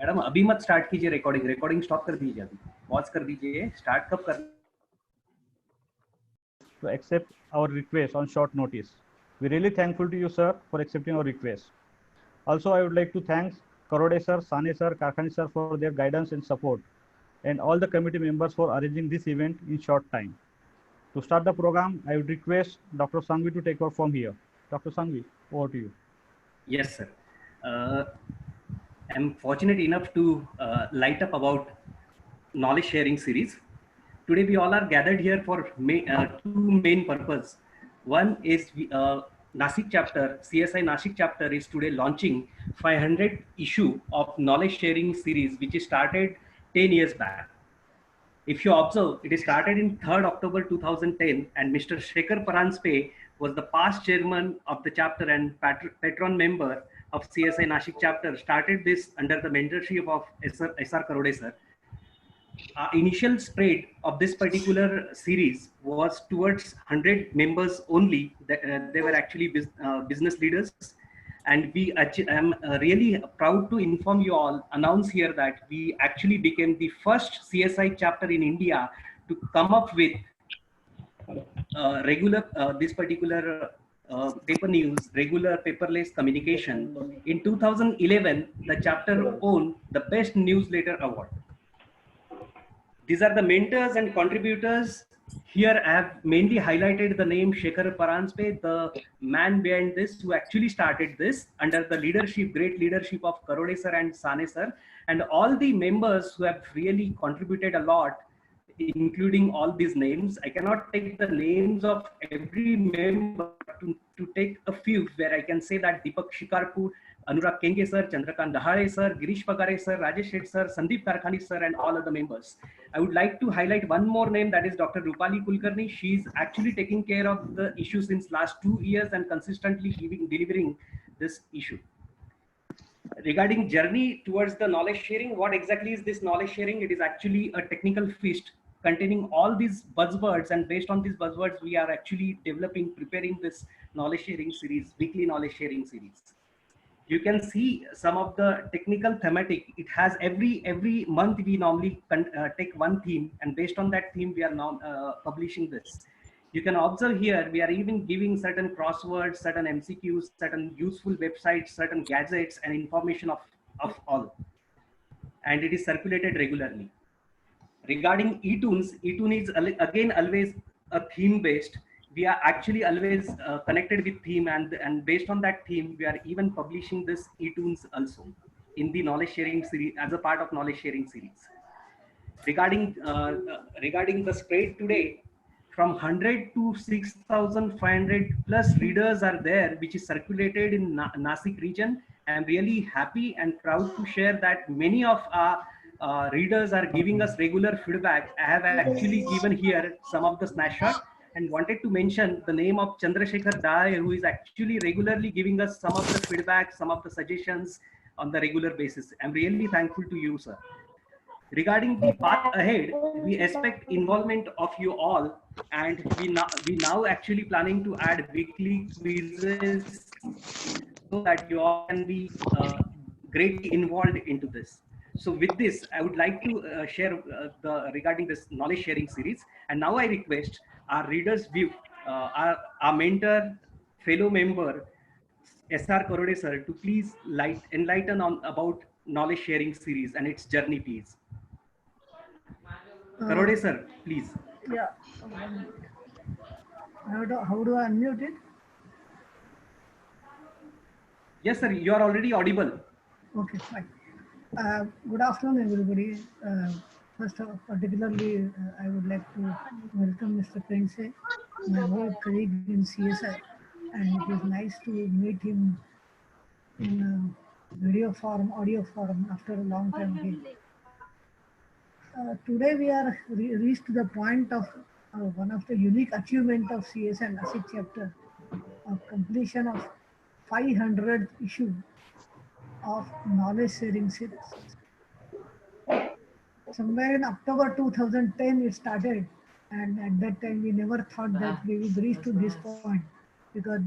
Madam अभी मत start कीजिए रिकॉर्डिंग स्टॉप कर दीजिए, अभी पॉज कर दीजिए, स्टार्ट कब कर to accept our request on short notice. We're really thankful to you, sir, for accepting our request. Also, I would like to thank Karode sir, Sane sir, Karkhani sir for their guidance and support, and all the committee members for arranging this event in short time. To start the program, I would request Dr. Sangvi to take over from here. Dr. Sangvi, over to you. Yes, sir. I'm fortunate enough to light up about knowledge sharing series. Today we all are gathered here for two main purposes. One is Nasik chapter, CSI Nasik chapter is today launching 500 issue of knowledge sharing series, which is started 10 years back. If you observe, it is started in 3rd October 2010, and Mr. Shekhar Paranspe was the past chairman of the chapter and patron member of CSI Nashik chapter, started this under the mentorship of SR Karode sir. Initial spread of this particular series was towards 100 members only. They were actually business leaders, and I'm really proud to inform you all, announce here that we actually became the first CSI chapter in India to come up with regular this particular paper news, regular paperless communication. In 2011, the chapter won the Best Newsletter Award. These are the mentors and contributors. Here I have mainly highlighted the name Shekhar Paranspe, the man behind this, who actually started this under the leadership, great leadership of Karode sir and Sane sir, and all the members who have really contributed a lot, including all these names. I cannot take the names of every member to take a few, where I can say that Deepak Shikarpur, Anurag Kenge sir, Chandrakant Dahare sir, Girish Pagare sir, Rajesh Shet sir, Sandeep Karkhani sir, and all other members. I would like to highlight one more name, that is Dr. Rupali Kulkarni. She's actually taking care of the issue since last 2 years and consistently delivering this issue. Regarding journey towards the knowledge sharing, what exactly is this knowledge sharing? It is actually a technical feast containing all these buzzwords, and based on these buzzwords, we are actually preparing this knowledge sharing series, weekly knowledge sharing series. You can see some of the technical thematic. It has every month we normally take one theme, and based on that theme we are now publishing this. You can observe here we are even giving certain crosswords, certain MCQs, certain useful websites, certain gadgets and information of all, and it is circulated regularly. Regarding eTunes, eTunes is again always a theme based. We are actually always connected with theme, and based on that theme we are even publishing this eTunes also in the knowledge sharing series, as a part of knowledge sharing series. Regarding the spread today, from 100 to 6,500 plus readers are there, which is circulated in Nasik region. I'm really happy and proud to share that many of our readers are giving us regular feedback. I have actually given here some of the snapshot and wanted to mention the name of Chandrasekhar Dai, who is actually regularly giving us some of the feedback, some of the suggestions on the regular basis. I'm really thankful to you, sir. Regarding the path ahead, we expect involvement of you all, and we now actually planning to add weekly quizzes so that you all can be greatly involved into this. So with this, I would like to share regarding this knowledge sharing series. And now I request our readers view, our mentor, fellow member, SR Karode sir, to please enlighten on about knowledge sharing series and its journey, please. Karode sir, please. Yeah. How do I unmute it? Yes, sir. You are already audible. Okay, fine. Good afternoon, everybody. First, particularly, I would like to welcome Mr. Pense, my old colleague in CSI, and it is nice to meet him in video form, audio form after a long time again. Today we are reached to the point of one of the unique achievement of CSI Nasik chapter, of completion of 500th issue of knowledge sharing series. Somewhere in October 2010 it started, and at that time we never thought that we would reach to this point, because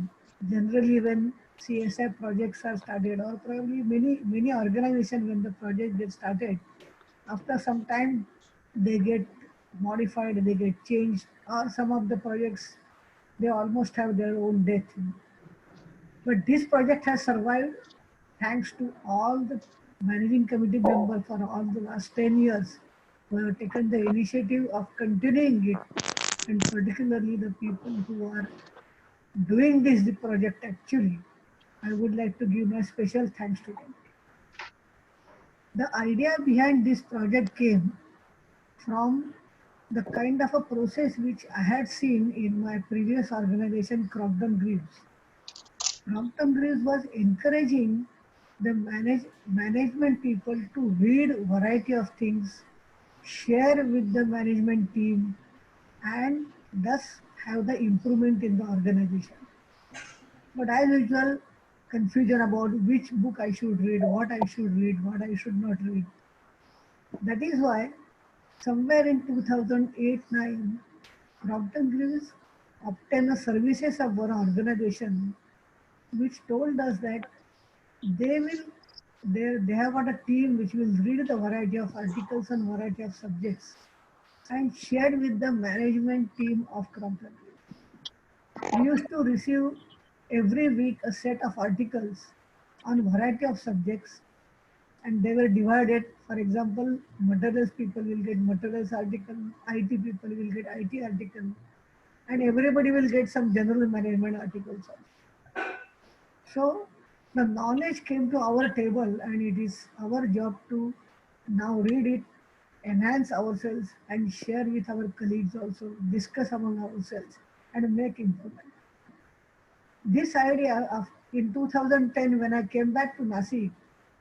generally when CSI projects are started, or probably many organizations when the project gets started, after some time they get modified, they get changed, or some of the projects they almost have their own death. But this project has survived thanks to all the managing committee members for all the last 10 years who have taken the initiative of continuing it, and particularly the people who are doing this project actually. I would like to give my special thanks to them. The idea behind this project came from the kind of a process which I had seen in my previous organization, Crompton Greaves. Crompton Greaves was encouraging the management people to read variety of things, share with the management team, and thus have the improvement in the organization. But as usual, confusion about which book I should read, what I should read, what I should not read. That is why somewhere in 2008-9, Crompton Greaves obtained the services of one organization which told us that they have got a team which will read the variety of articles and variety of subjects and shared with the management team of Crompton Greaves. We used to receive every week a set of articles on variety of subjects, and they were divided. For example, materials people will get materials article, IT people will get IT article, and everybody will get some general management articles also. So the knowledge came to our table, and it is our job to now read it, enhance ourselves, and share with our colleagues also, discuss among ourselves, and make improvement. This idea of in 2010, when I came back to Nasik,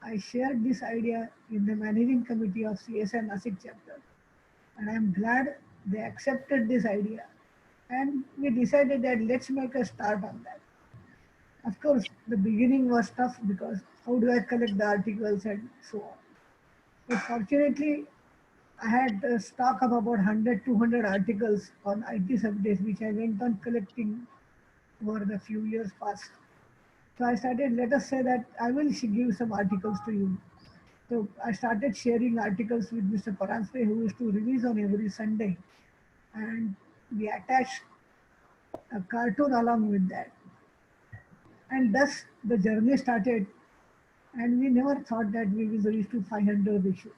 I shared this idea in the managing committee of CSI Nasik chapter, and I am glad they accepted this idea, and we decided that let's make a start on that. Of course, the beginning was tough because how do I collect the articles and so on. But fortunately, I had a stock of about 100, 200 articles on IT subjects, which I went on collecting over the few years past. So I started, let us say that I will give some articles to you. So I started sharing articles with Mr. Paranspe, who used to release on every Sunday. And we attached a cartoon along with that. And thus the journey started, and we never thought that we will reach to 500 issues.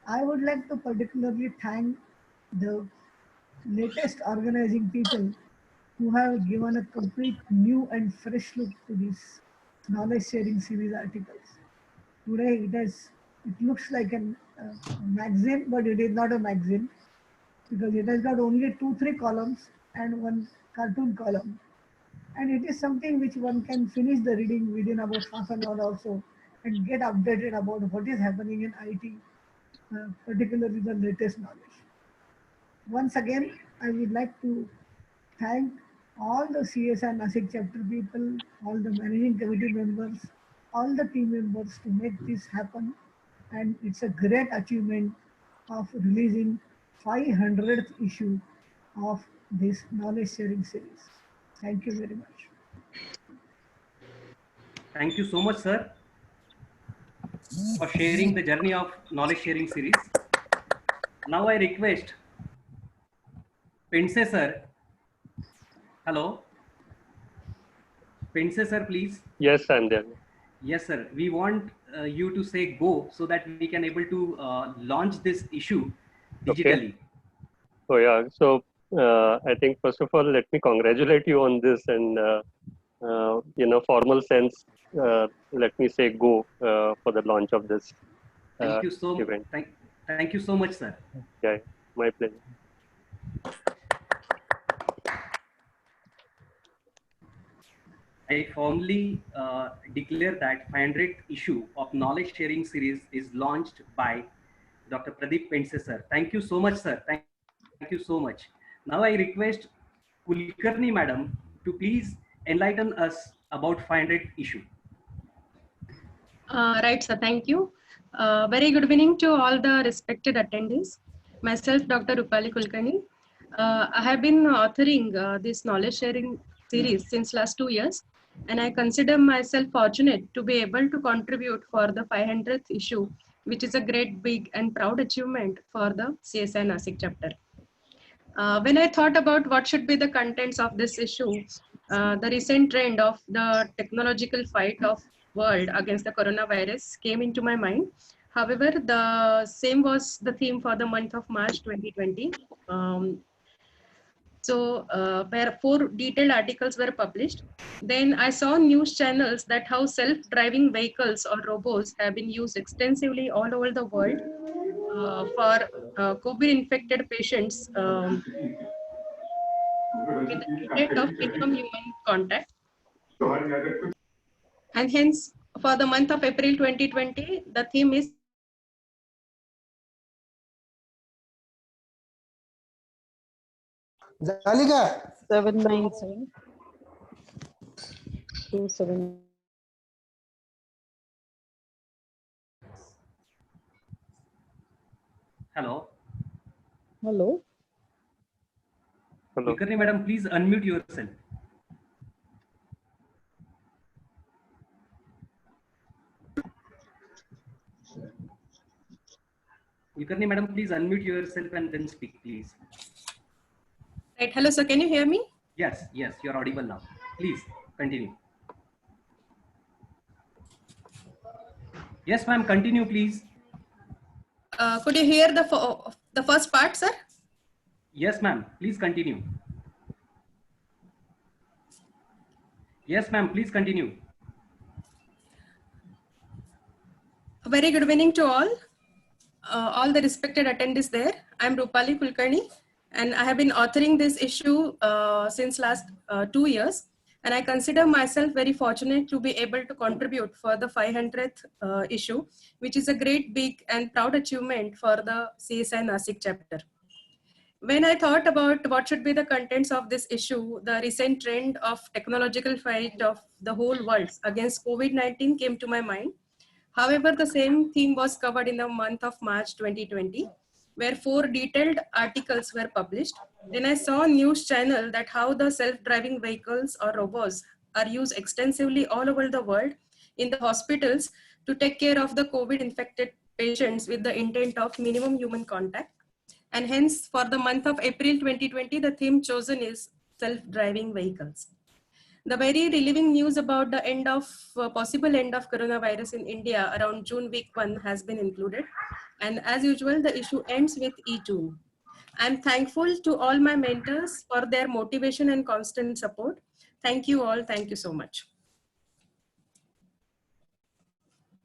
I would like to particularly thank the latest organizing people who have given a complete new and fresh look to this knowledge sharing series articles. Today it looks like a magazine, but it is not a magazine because it has got only 2-3 columns and one cartoon column. And it is something which one can finish the reading within about half an hour or so and get updated about what is happening in IT, particularly the latest knowledge. Once again, I would like to thank all the CSI Nasik chapter people, all the managing committee members, all the team members to make this happen. And it's a great achievement of releasing 500th issue of this knowledge sharing series. Thank you very much. Thank you so much, sir, for sharing the journey of knowledge sharing series. Now I request Pense sir. Hello. Pense sir, please. Yes, I'm there. Yes, sir. We want you to say go so that we can able to launch this issue digitally. Okay. Oh yeah. So I think first of all, let me congratulate you on this, and in a formal sense, let me say go for the launch of this Thank you so event. Thank you so much, sir. Yeah, my pleasure. I formally declare that 500th issue of knowledge sharing series is launched by Dr. Pradeep Pense sir. Thank you so much, sir. Thank you so much. Now I request Kulkarni madam to please enlighten us about 500th issue. Right, sir. Thank you. Very good evening to all the respected attendees. Myself, Dr. Rupali Kulkarni. I have been authoring this knowledge sharing series since last 2 years, and I consider myself fortunate to be able to contribute for the 500th issue, which is a great, big, and proud achievement for the CSI Nasik chapter. When I thought about what should be the contents of this issue, the recent trend of the technological fight of world against the coronavirus came into my mind. However, the same was the theme for the month of March 2020. Where 4 detailed articles were published. Then I saw news channels that how self-driving vehicles or robots have been used extensively all over the world for COVID-infected patients with the intent of minimum human contact. And hence, for the month of April 2020, the theme is झाली का 79727. Hello. Hello. Hello. Kulkarni madam, please unmute yourself. Kulkarni madam, please unmute yourself and then speak, please. right. Hello, sir. Can you hear me? Yes, you're audible now. Please continue. Yes, ma'am, continue, please. Could you hear the first part, sir? Yes, ma'am, please continue. Yes, ma'am, please continue. A very good evening to all the respected attendees there. I'm Rupali Kulkarni, and I have been authoring this issue since last 2 years. And I consider myself very fortunate to be able to contribute for the 500th issue, which is a great, big, and proud achievement for the CSI Nasik chapter. When I thought about what should be the contents of this issue, the recent trend of technological fight of the whole world against COVID-19 came to my mind. However, the same theme was covered in the month of March 2020, where 4 detailed articles were published. Then I saw a news channel that how the self-driving vehicles or robots are used extensively all over the world in the hospitals to take care of the COVID-infected patients with the intent of minimum human contact. And hence, for the month of April 2020, the theme chosen is self-driving vehicles. The very relieving news about the possible end of coronavirus in India around June week 1 has been included. And as usual, the issue ends with E2. I'm thankful to all my mentors for their motivation and constant support. Thank you all. Thank you so much.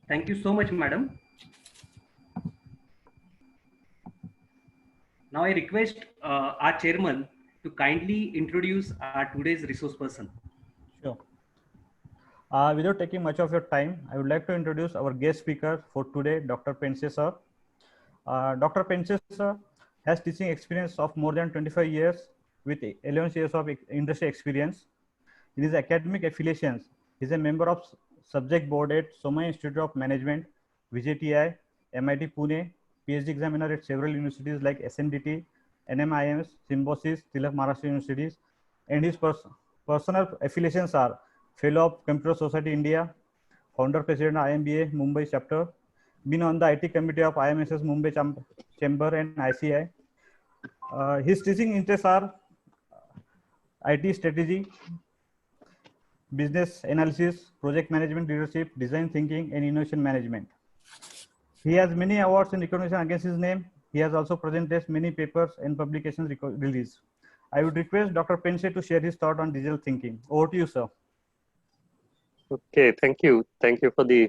Thank you so much, madam. Now I request our chairman to kindly introduce our today's resource person. Sure. Without taking much of your time, I would like to introduce our guest speaker for today, Dr. Pense sir. Dr. Pense sir has teaching experience of more than 25 years with 11 years of industry experience. In his academic affiliations, he is a member of subject board at Somaiya Institute of Management, VJTI, MIT Pune, PhD examiner at several universities like SNDT, NMIMS, Symbiosis, Tilak Maharashtra Universities, and his personal affiliations are Fellow of Computer Society India, Founder President IMBA Mumbai chapter, been on the IT committee of IMSS Mumbai Chamber and ICI. His teaching interests are IT strategy, business analysis, project management, leadership, design thinking, and innovation management. He has many awards and recognition against his name. He has also presented many papers and publications released. I would request Dr. Pense to share his thought on digital thinking. Over to you, sir. Okay, thank you. Thank you for the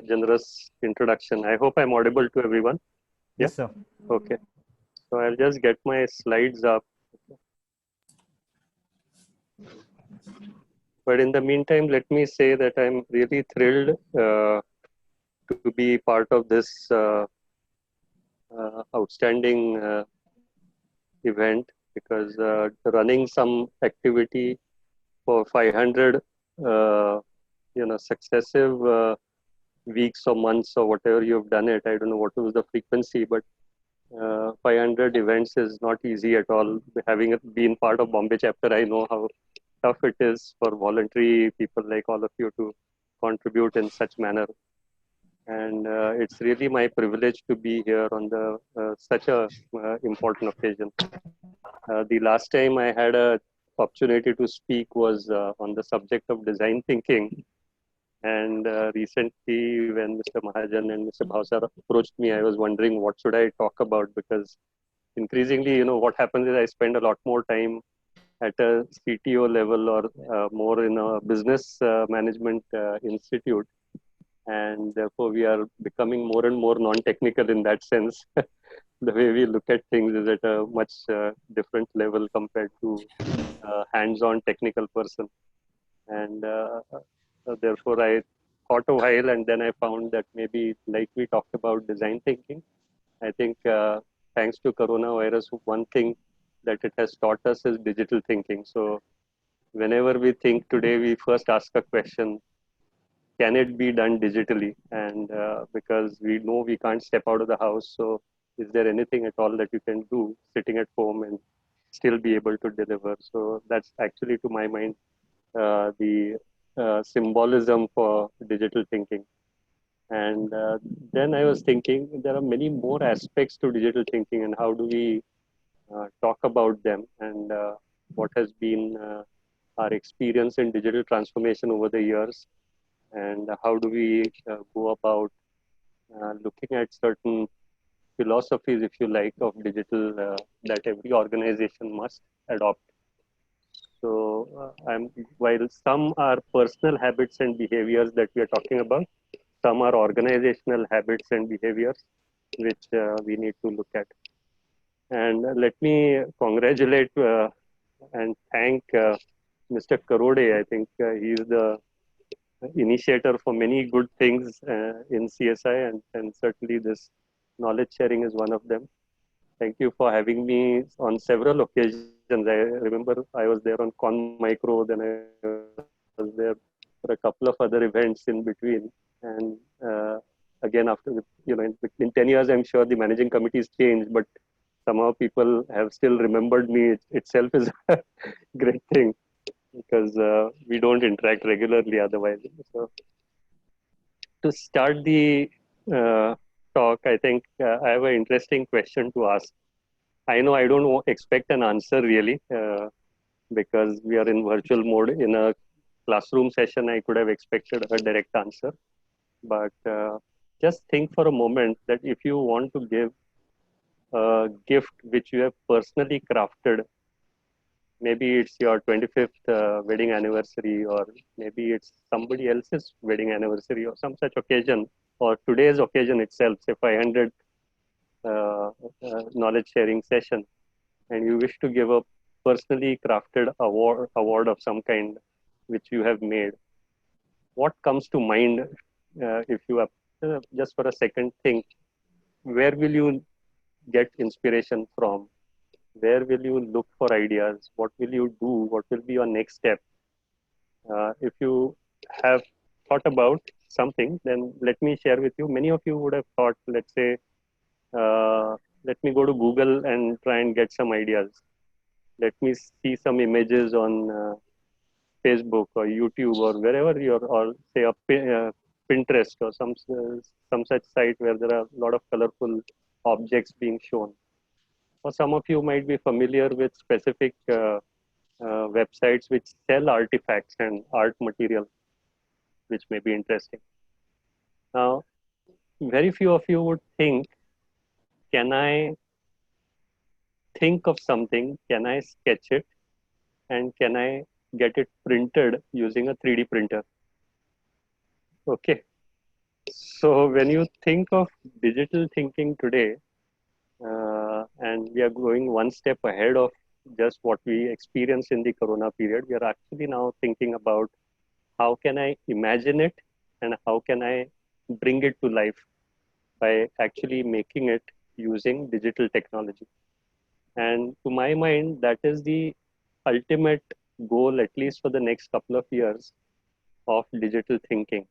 generous introduction. I hope I'm audible to everyone. Yeah? Yes, sir. Okay. So I'll just get my slides up. But in the meantime, let me say that I'm really thrilled to be part of this outstanding event, because running some activity for 500 successive weeks or months or whatever you've done it, I don't know what was the frequency, but 500 events is not easy at all. Having been part of Bombay chapter, I know how tough it is for voluntary people like all of you to contribute in such manner. And it's really my privilege to be here on the such a important occasion. The last time I had a opportunity to speak was on the subject of design thinking. And recently, when Mr. Mahajan and Mr. Bhavsar approached me, I was wondering what should I talk about, because increasingly, what happens is I spend a lot more time at a CTO level or more in a business management institute. And therefore, we are becoming more and more non-technical in that sense. The way we look at things is at a much different level compared to hands-on technical person. And therefore, I thought a while, and then I found that maybe, like we talked about design thinking, I think thanks to coronavirus, one thing that it has taught us is digital thinking. So whenever we think today, we first ask a question, can it be done digitally? And because we know we can't step out of the house, so is there anything at all that you can do sitting at home and still be able to deliver? So that's actually, to my mind, the symbolism for digital thinking. And then I was thinking there are many more aspects to digital thinking, and how do we talk about them, and what has been our experience in digital transformation over the years, and how do we go about looking at certain philosophies, if you like, of digital that every organization must adopt. So while some are personal habits and behaviors that we are talking about, some are organizational habits and behaviors which we need to look at. And let me congratulate and thank Mr. Karode. I think he is the initiator for many good things in CSI, and certainly this knowledge sharing is one of them. Thank you for having me on several occasions. I remember I was there on Con Micro, then I was there for a couple of other events in between. And again, after, in 10 years, I'm sure the managing committees changed, but somehow people have still remembered me. It itself is a great thing, because we don't interact regularly otherwise. So to start the talk, I think I have an interesting question to ask. I know I don't expect an answer really, because we are in virtual mode. In a classroom session, I could have expected a direct answer. But just think for a moment that if you want to give a gift which you have personally crafted, maybe it's your 25th wedding anniversary, or maybe it's somebody else's wedding anniversary, or some such occasion, or today's occasion itself, say 500 knowledge sharing session, and you wish to give a personally crafted award of some kind which you have made. What comes to mind if you have, just for a second think, where will you get inspiration from? Where will you look for ideas? What will you do? What will be your next step? If you have thought about something, then let me share with you. Many of you would have thought, let's say, let me go to Google and try and get some ideas. Let me see some images on Facebook or YouTube or wherever you're, or say a Pinterest or some such site where there are a lot of colorful objects being shown. Or some of you might be familiar with specific websites which sell artifacts and art material, which may be interesting. Now, very few of you would think, can I think of something, can I sketch it, and can I get it printed using a 3D printer? Okay. So when you think of digital thinking today, and we are going one step ahead of just what we experienced in the Corona period, we are actually now thinking about how can I imagine it and how can I bring it to life by actually making it using digital technology. And to my mind, that is the ultimate goal, at least for the next couple of years, of digital thinking.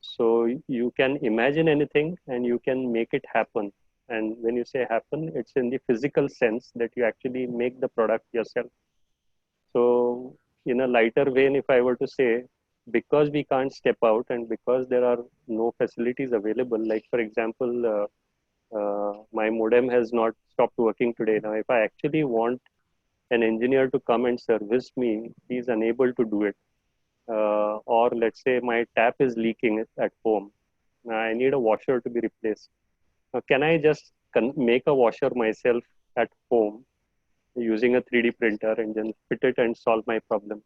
So you can imagine anything and you can make it happen. And when you say happen, it's in the physical sense that you actually make the product yourself. So in a lighter vein, if I were to say, because we can't step out and because there are no facilities available, like for example, my modem has not stopped working today. Now, if I actually want an engineer to come and service me, he's unable to do it. Or let's say my tap is leaking at home. I need a washer to be replaced. Now, can I just make a washer myself at home using a 3D printer and then fit it and solve my problem?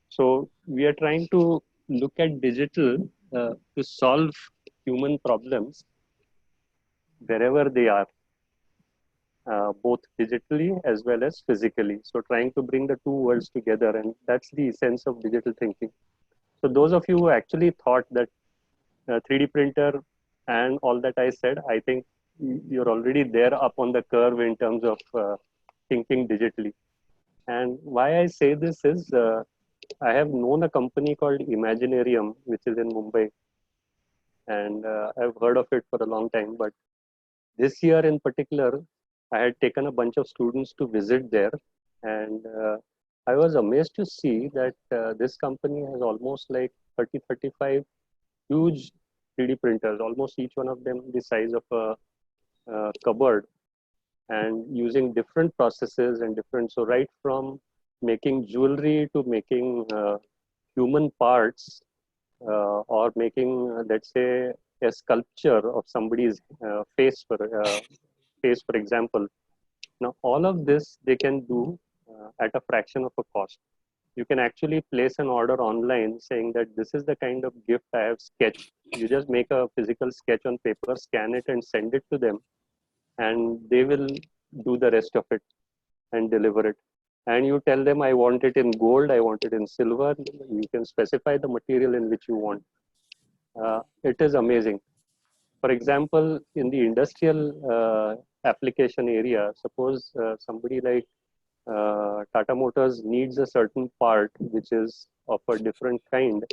So we are trying to look at digital to solve human problems wherever they are, both digitally as well as physically. So trying to bring the two worlds together, and that's the essence of digital thinking. So those of you who actually thought that 3D printer and all that I said, I think you're already there up on the curve in terms of thinking digitally. And why I say this is, I have known a company called Imaginarium, which is in Mumbai. And I've heard of it for a long time. But this year in particular, I had taken a bunch of students to visit there. And I was amazed to see that this company has almost like 30, 35 huge 3D printers, almost each one of them the size of a cupboard, and using different processes and different, so right from making jewelry to making human parts, or making, let's say, a sculpture of somebody's face, for example. Now, all of this they can do at a fraction of a cost. You can actually place an order online saying that this is the kind of gift I have sketched. You just make a physical sketch on paper, scan it, and send it to them, and they will do the rest of it and deliver it. And you tell them, I want it in gold, I want it in silver. You can specify the material in which you want. It is amazing. For example, in the industrial application area, suppose somebody like Tata Motors needs a certain part which is of a different kind.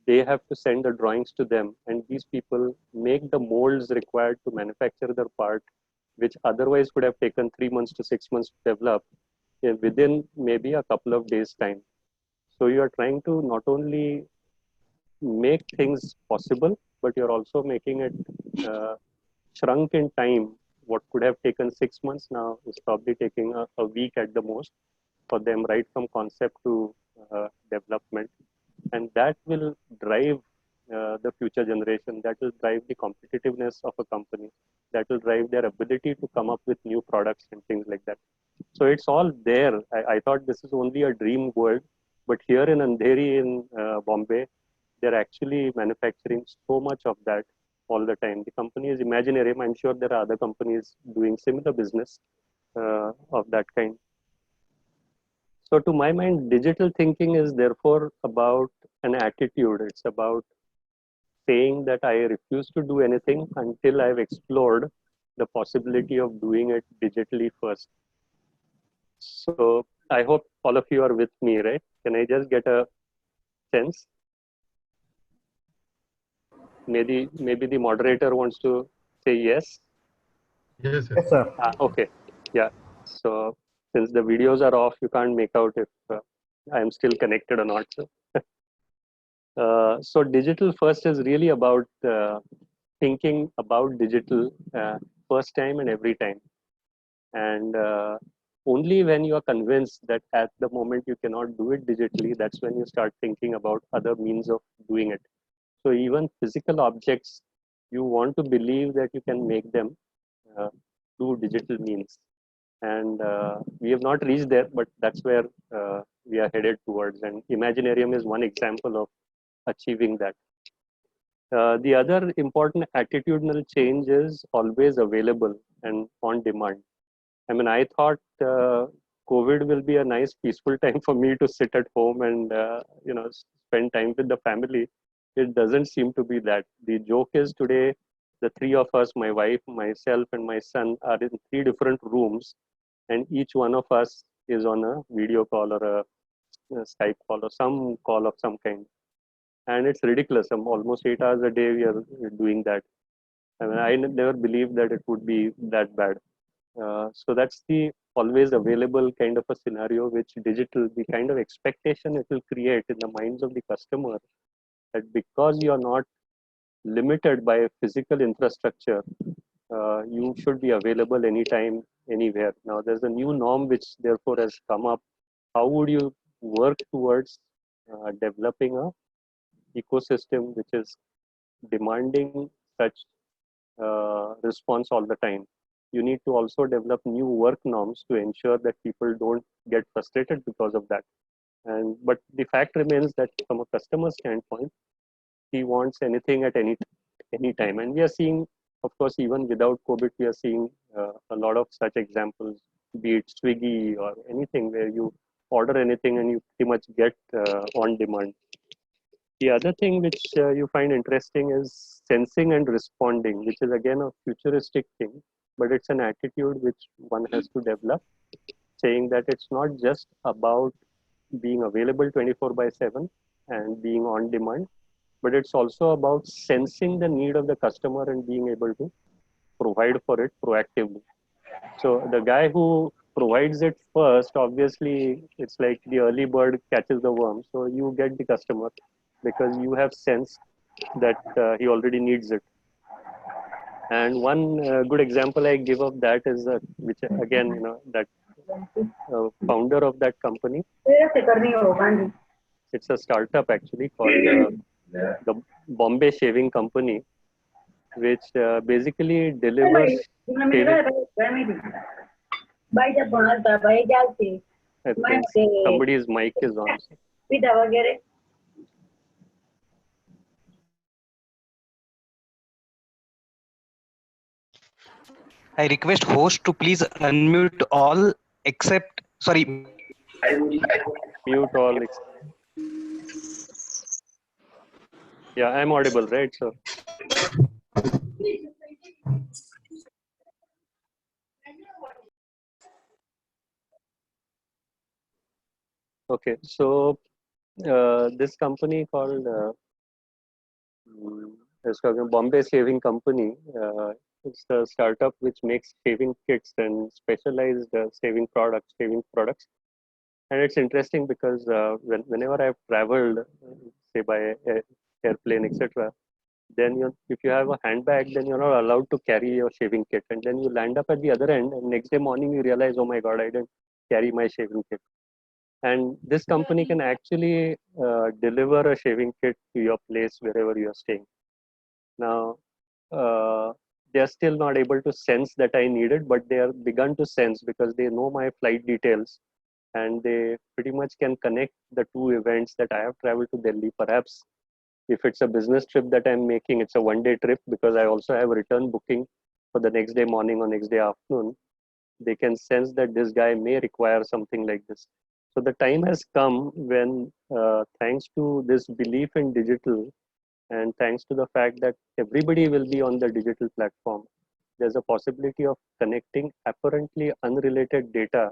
They have to send the drawings to them, and these people make the molds required to manufacture their part, which otherwise would have taken 3 months to 6 months to develop, within maybe a couple of days' time. So you are trying to not only make things possible, but you're also making it shrunk in time. What could have taken 6 months now is probably taking a week at the most for them, right from concept to development. And that will drive the future generation. That will drive the competitiveness of a company. That will drive their ability to come up with new products and things like that. So it's all there. I thought this is only a dream world, but here in Andheri in Bombay, they're actually manufacturing so much of that all the time. The company is Imaginarium. I'm sure there are other companies doing similar business of that kind. So to my mind, digital thinking is therefore about an attitude. It's about saying that I refuse to do anything until I've explored the possibility of doing it digitally first. So I hope all of you are with me, right? Can I just get a sense? Maybe the moderator wants to say yes. Yes, Yes, sir. Okay, yeah. So since the videos are off, you can't make out if I'm still connected or not. So digital first is really about thinking about digital first time and every time. And only when you are convinced that at the moment you cannot do it digitally, that's when you start thinking about other means of doing it. So even physical objects, you want to believe that you can make them through digital means. And we have not reached there, but that's where we are headed towards. And Imaginarium is one example of achieving that. The other important attitudinal change is always available and on demand. I mean, I thought COVID will be a nice peaceful time for me to sit at home and spend time with the family. It doesn't seem to be that. The joke is today, the three of us, my wife, myself, and my son, are in 3 different rooms, and each one of us is on a video call or a Skype call or some call of some kind. And it's ridiculous. Almost 8 hours a day we are doing that. I mean, I never believed that it would be that bad. So that's the always available kind of a scenario, which digital, the kind of expectation it will create in the minds of the customer, that because you are not limited by physical infrastructure, you should be available anytime, anywhere. Now there's a new norm which therefore has come up. How would you work towards developing a ecosystem which is demanding such response all the time? You need to also develop new work norms to ensure that people don't get frustrated because of that. But the fact remains that from a customer standpoint, he wants anything at any time. And we are seeing, of course, even without COVID, we are seeing a lot of such examples, be it Swiggy or anything where you order anything and you pretty much get on demand. The other thing which you find interesting is sensing and responding, which is again a futuristic thing, but it's an attitude which one has to develop, saying that it's not just about being available 24/7 and being on demand, but it's also about sensing the need of the customer and being able to provide for it proactively. So the guy who provides it first, obviously, it's like the early bird catches the worm. So you get the customer because you have sensed that he already needs it. And one good example I give of that is which again, that founder of that company, it's a startup actually called the Bombay Shaving Company, which basically delivers shaving. I think somebody's mic is on. I request host to please unmute all except, sorry. Mute all. Yeah, I'm audible, right? So. Okay, so this company called Bombay Shaving Company, it's a startup which makes shaving kits and specialized shaving products. And it's interesting because whenever I've traveled, say by airplane, etc., then if you have a handbag, then you're not allowed to carry your shaving kit. And then you land up at the other end, and next day morning you realize, oh my God, I didn't carry my shaving kit. And this company can actually deliver a shaving kit to your place wherever you're staying. Now, they're still not able to sense that I need it, but they are begun to sense because they know my flight details, and they pretty much can connect the two events that I have traveled to Delhi. Perhaps if it's a business trip that I'm making, it's a one-day trip because I also have a return booking for the next day morning or next day afternoon. They can sense that this guy may require something like this. So the time has come when, thanks to this belief in digital, and thanks to the fact that everybody will be on the digital platform, there's a possibility of connecting apparently unrelated data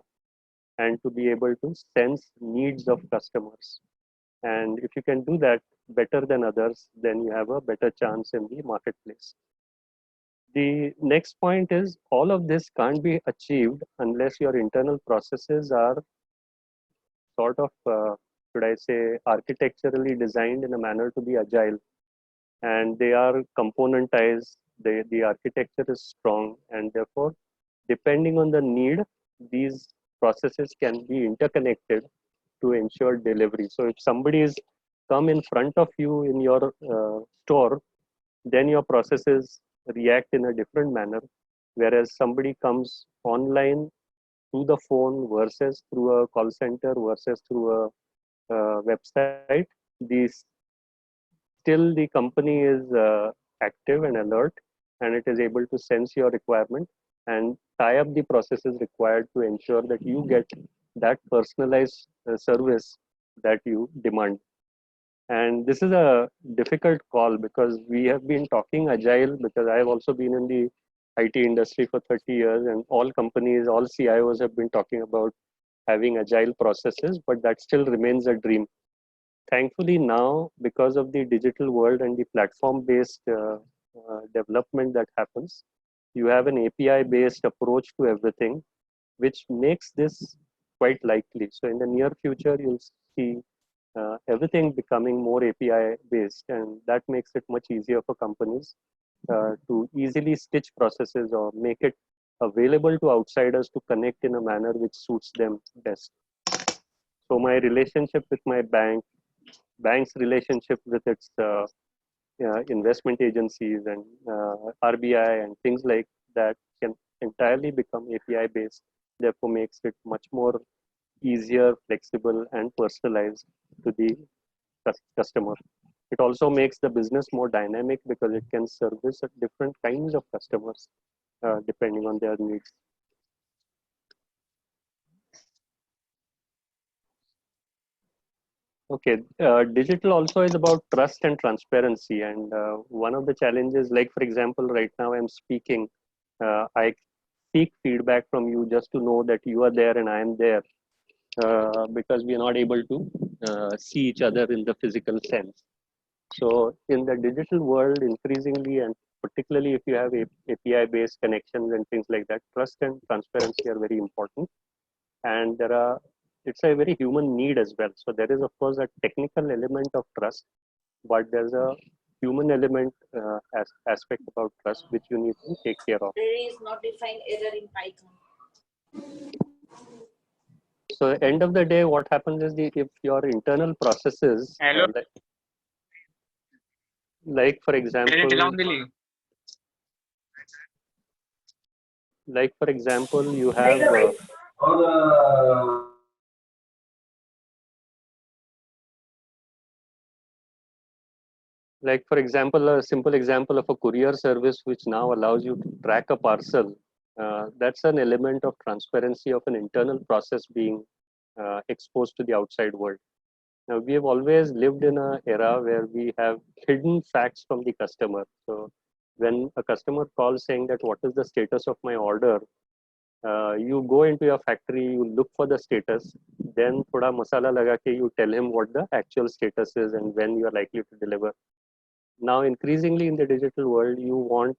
and to be able to sense needs of customers. And if you can do that better than others, then you have a better chance in the marketplace. The next point is all of this can't be achieved unless your internal processes are sort of, should I say, architecturally designed in a manner to be agile. And they are componentized, the architecture is strong, and therefore, depending on the need, these processes can be interconnected to ensure delivery. So if somebody is come in front of you in your store, then your processes react in a different manner. Whereas somebody comes online through the phone versus through a call center versus through a website, still the company is active and alert, and it is able to sense your requirement and tie up the processes required to ensure that you get that personalized service that you demand. And this is a difficult call because we have been talking agile, because I have also been in the IT industry for 30 years, and all companies, all CIOs have been talking about having agile processes, but that still remains a dream. Thankfully now, because of the digital world and the platform-based development that happens, you have an API-based approach to everything. which makes this quite likely. So in the near future, you'll see everything becoming more API based, and that makes it much easier for companies to easily stitch processes or make it available to outsiders to connect in a manner which suits them best. So my relationship with my bank's relationship with its investment agencies and RBI and things like that can entirely become API based. Therefore, makes it much more easier, flexible, and personalized to the customer. It also makes the business more dynamic because it can service different kinds of customers depending on their needs. Okay, digital also is about trust and transparency. And one of the challenges, like for example, right now I'm speaking, I seek feedback from you just to know that you are there and I am there, because we are not able to see each other in the physical sense. So in the digital world, increasingly, and particularly if you have API-based connections and things like that, trust and transparency are very important. And it's a very human need as well. So there is, of course, a technical element of trust, but there's a human element aspect about trust which you need to take care of. There is not defined error in Python. So at the end of the day, what happens is if your internal processes, like for example, you have like for example, a simple example of a courier service which now allows you to track a parcel. That's an element of transparency of an internal process being exposed to the outside world. Now, we have always lived in an era where we have hidden facts from the customer. So when a customer calls saying that what is the status of my order, you go into your factory, you look for the status, then thoda masala laga ke you tell him what the actual status is and when you are likely to deliver. Now, increasingly in the digital world, you want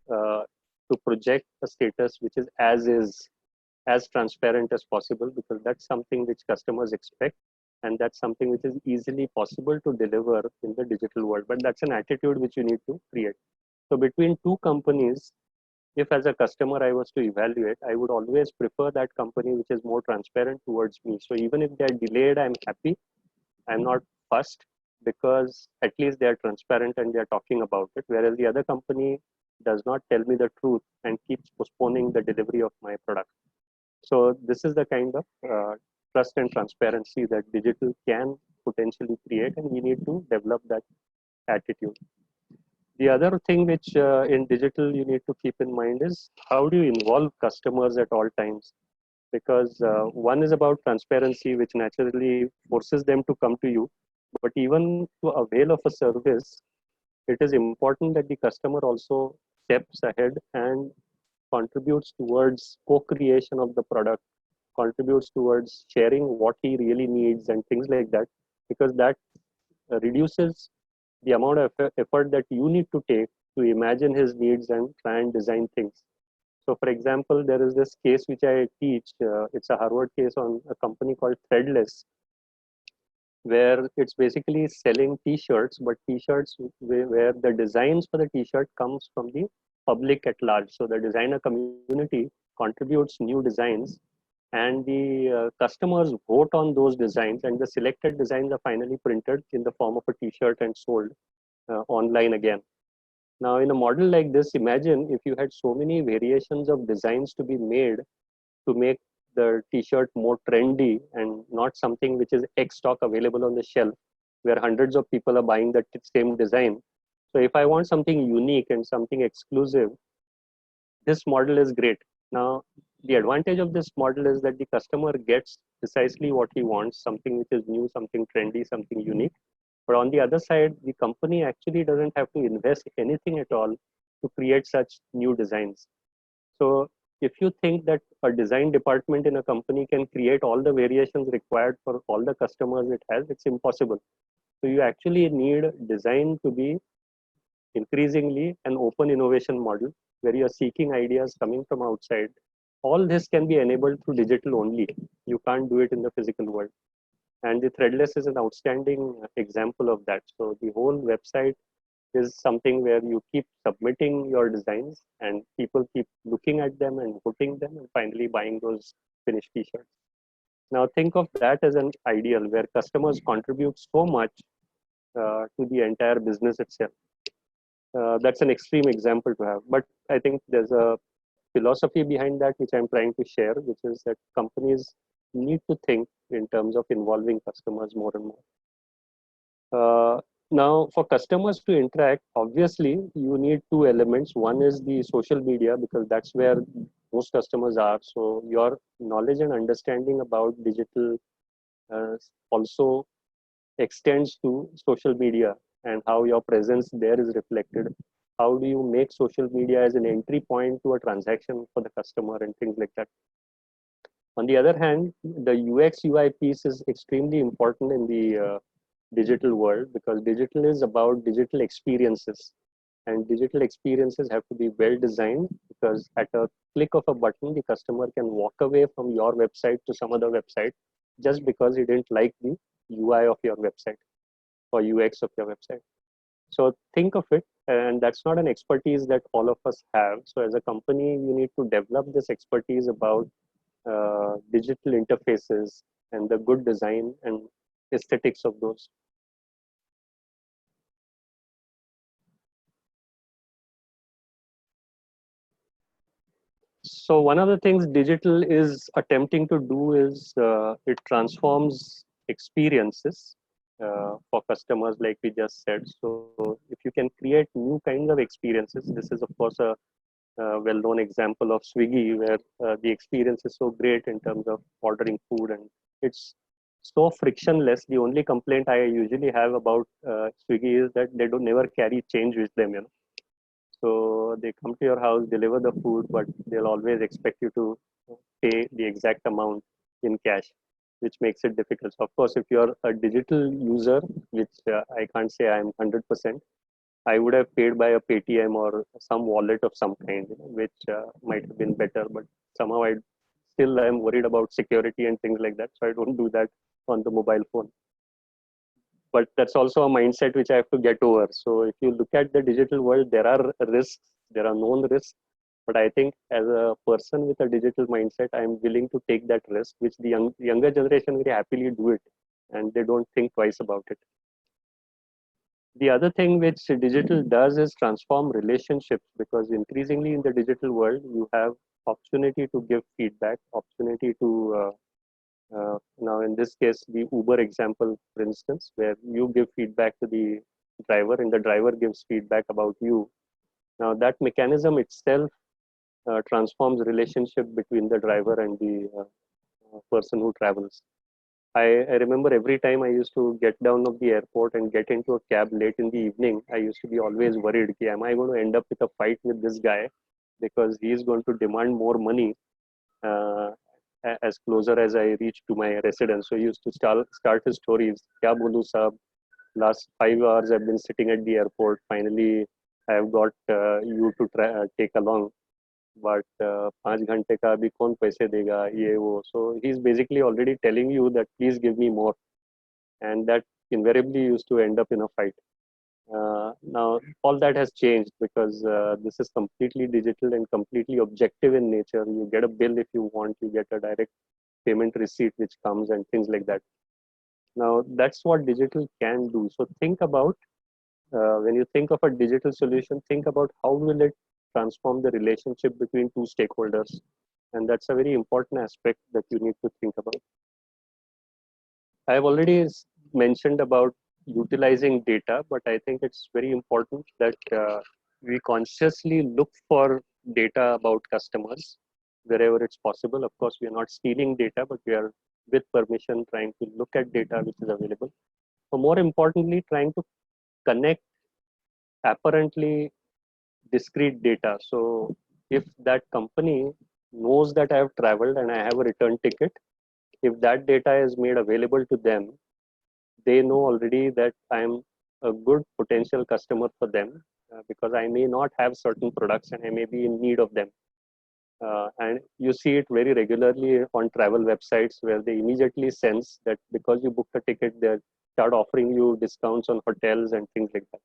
to project a status which is as transparent as possible, because that's something which customers expect, and that's something which is easily possible to deliver in the digital world. But that's an attitude which you need to create. So between two companies, if as a customer I was to evaluate, I would always prefer that company which is more transparent towards me. So even if they're delayed, I'm happy. I'm not fussed, because at least they're transparent and they're talking about it. Whereas the other company does not tell me the truth and keeps postponing the delivery of my product. So this is the kind of trust and transparency that digital can potentially create, and we need to develop that attitude. The other thing which in digital you need to keep in mind is how do you involve customers at all times? Because one is about transparency, which naturally forces them to come to you. But even to avail of a service, it is important that the customer also steps ahead and contributes towards co-creation of the product, contributes towards sharing what he really needs and things like that, because that reduces the amount of effort that you need to take to imagine his needs and try and design things. So for example, there is this case which I teach. It's a Harvard case on a company called Threadless, where it's basically selling t-shirts, but t-shirts where the designs for the t-shirt comes from the public at large. So the designer community contributes new designs, and the customers vote on those designs, and the selected designs are finally printed in the form of a t-shirt and sold online again. Now, in a model like this, imagine if you had so many variations of designs to be made to make the t-shirt more trendy and not something which is X stock available on the shelf where hundreds of people are buying the same design. So if I want something unique and something exclusive, this model is great. Now, the advantage of this model is that the customer gets precisely what he wants, something which is new, something trendy, something unique. But on the other side, the company actually doesn't have to invest anything at all to create such new designs. So if you think that a design department in a company can create all the variations required for all the customers it has, it's impossible. So you actually need design to be increasingly an open innovation model where you're seeking ideas coming from outside, all this can be enabled through digital only. You can't do it in the physical world. And the Threadless is an outstanding example of that. So the whole website is something where you keep submitting your designs and people keep looking at them and voting them and finally buying those finished t-shirts. Now think of that as an ideal where customers contribute so much to the entire business itself. That's an extreme example to have, but I think there's a philosophy behind that which I'm trying to share, which is that companies need to think in terms of involving customers more and more. Now, for customers to interact, obviously, you need two elements. One is the social media, because that's where most customers are. So your knowledge and understanding about digital also extends to social media and how your presence there is reflected. How do you make social media as an entry point to a transaction for the customer and things like that? On the other hand, the UX UI piece is extremely important in the digital world, because digital is about digital experiences, and digital experiences have to be well designed, because at a click of a button the customer can walk away from your website to some other website just because he didn't like the UI of your website or UX of your website. So think of it, and that's not an expertise that all of us have. So as a company, you need to develop this expertise about digital interfaces and the good design and aesthetics of those. So one of the things digital is attempting to do is it transforms experiences for customers, like we just said. So if you can create new kinds of experiences, this is of course a well-known example of Swiggy, where the experience is so great in terms of ordering food, and it's so frictionless. The only complaint I usually have about Swiggy is that they don't never carry change with them, you know. So they come to your house, deliver the food, but they'll always expect you to pay the exact amount in cash, which makes it difficult. So of course, if you're a digital user, which I can't say I'm 100%, I would have paid by a Paytm or some wallet of some kind, you know, which might have been better, but somehow I still am worried about security and things like that. So I don't do that on the mobile phone. But that's also a mindset which I have to get over. So if you look at the digital world, there are risks, there are known risks. But I think as a person with a digital mindset, I'm willing to take that risk, which the younger generation very happily do it, and they don't think twice about it. The other thing which digital does is transform relationships, because increasingly in the digital world, you have opportunity to give feedback, opportunity to now in this case, the Uber example, for instance, where you give feedback to the driver and the driver gives feedback about you. Now that mechanism itself transforms relationship between the driver and the person who travels. I remember every time I used to get down of the airport and get into a cab late in the evening, I used to be always worried, okay, am I going to end up with a fight with this guy because he is going to demand more money as closer as I reach to my residence. So he used to start his stories. Kya bolu sahab? Last 5 hours I've been sitting at the airport. Finally, I have got you to take along. But 5 घंटे का अभी कौन पैसे देगा ये वो. So he's basically already telling you that please give me more, and that invariably used to end up in a fight. Now all that has changed, because this is completely digital and completely objective in nature. You get a bill if you want, you get a direct payment receipt which comes and things like that. Now that's what digital can do. So think about when you think of a digital solution, think about how will it transform the relationship between two stakeholders, and that's a very important aspect that you need to think about. I have already mentioned about utilizing data, but I think it's very important that we consciously look for data about customers wherever it's possible. Of course, we are not stealing data, but we are, with permission, trying to look at data which is available. But more importantly, trying to connect apparently discrete data. So if that company knows that I have traveled and I have a return ticket, if that data is made available to them, they know already that I'm a good potential customer for them, because I may not have certain products and I may be in need of them. And you see it very regularly on travel websites where they immediately sense that because you booked a ticket, they start offering you discounts on hotels and things like that.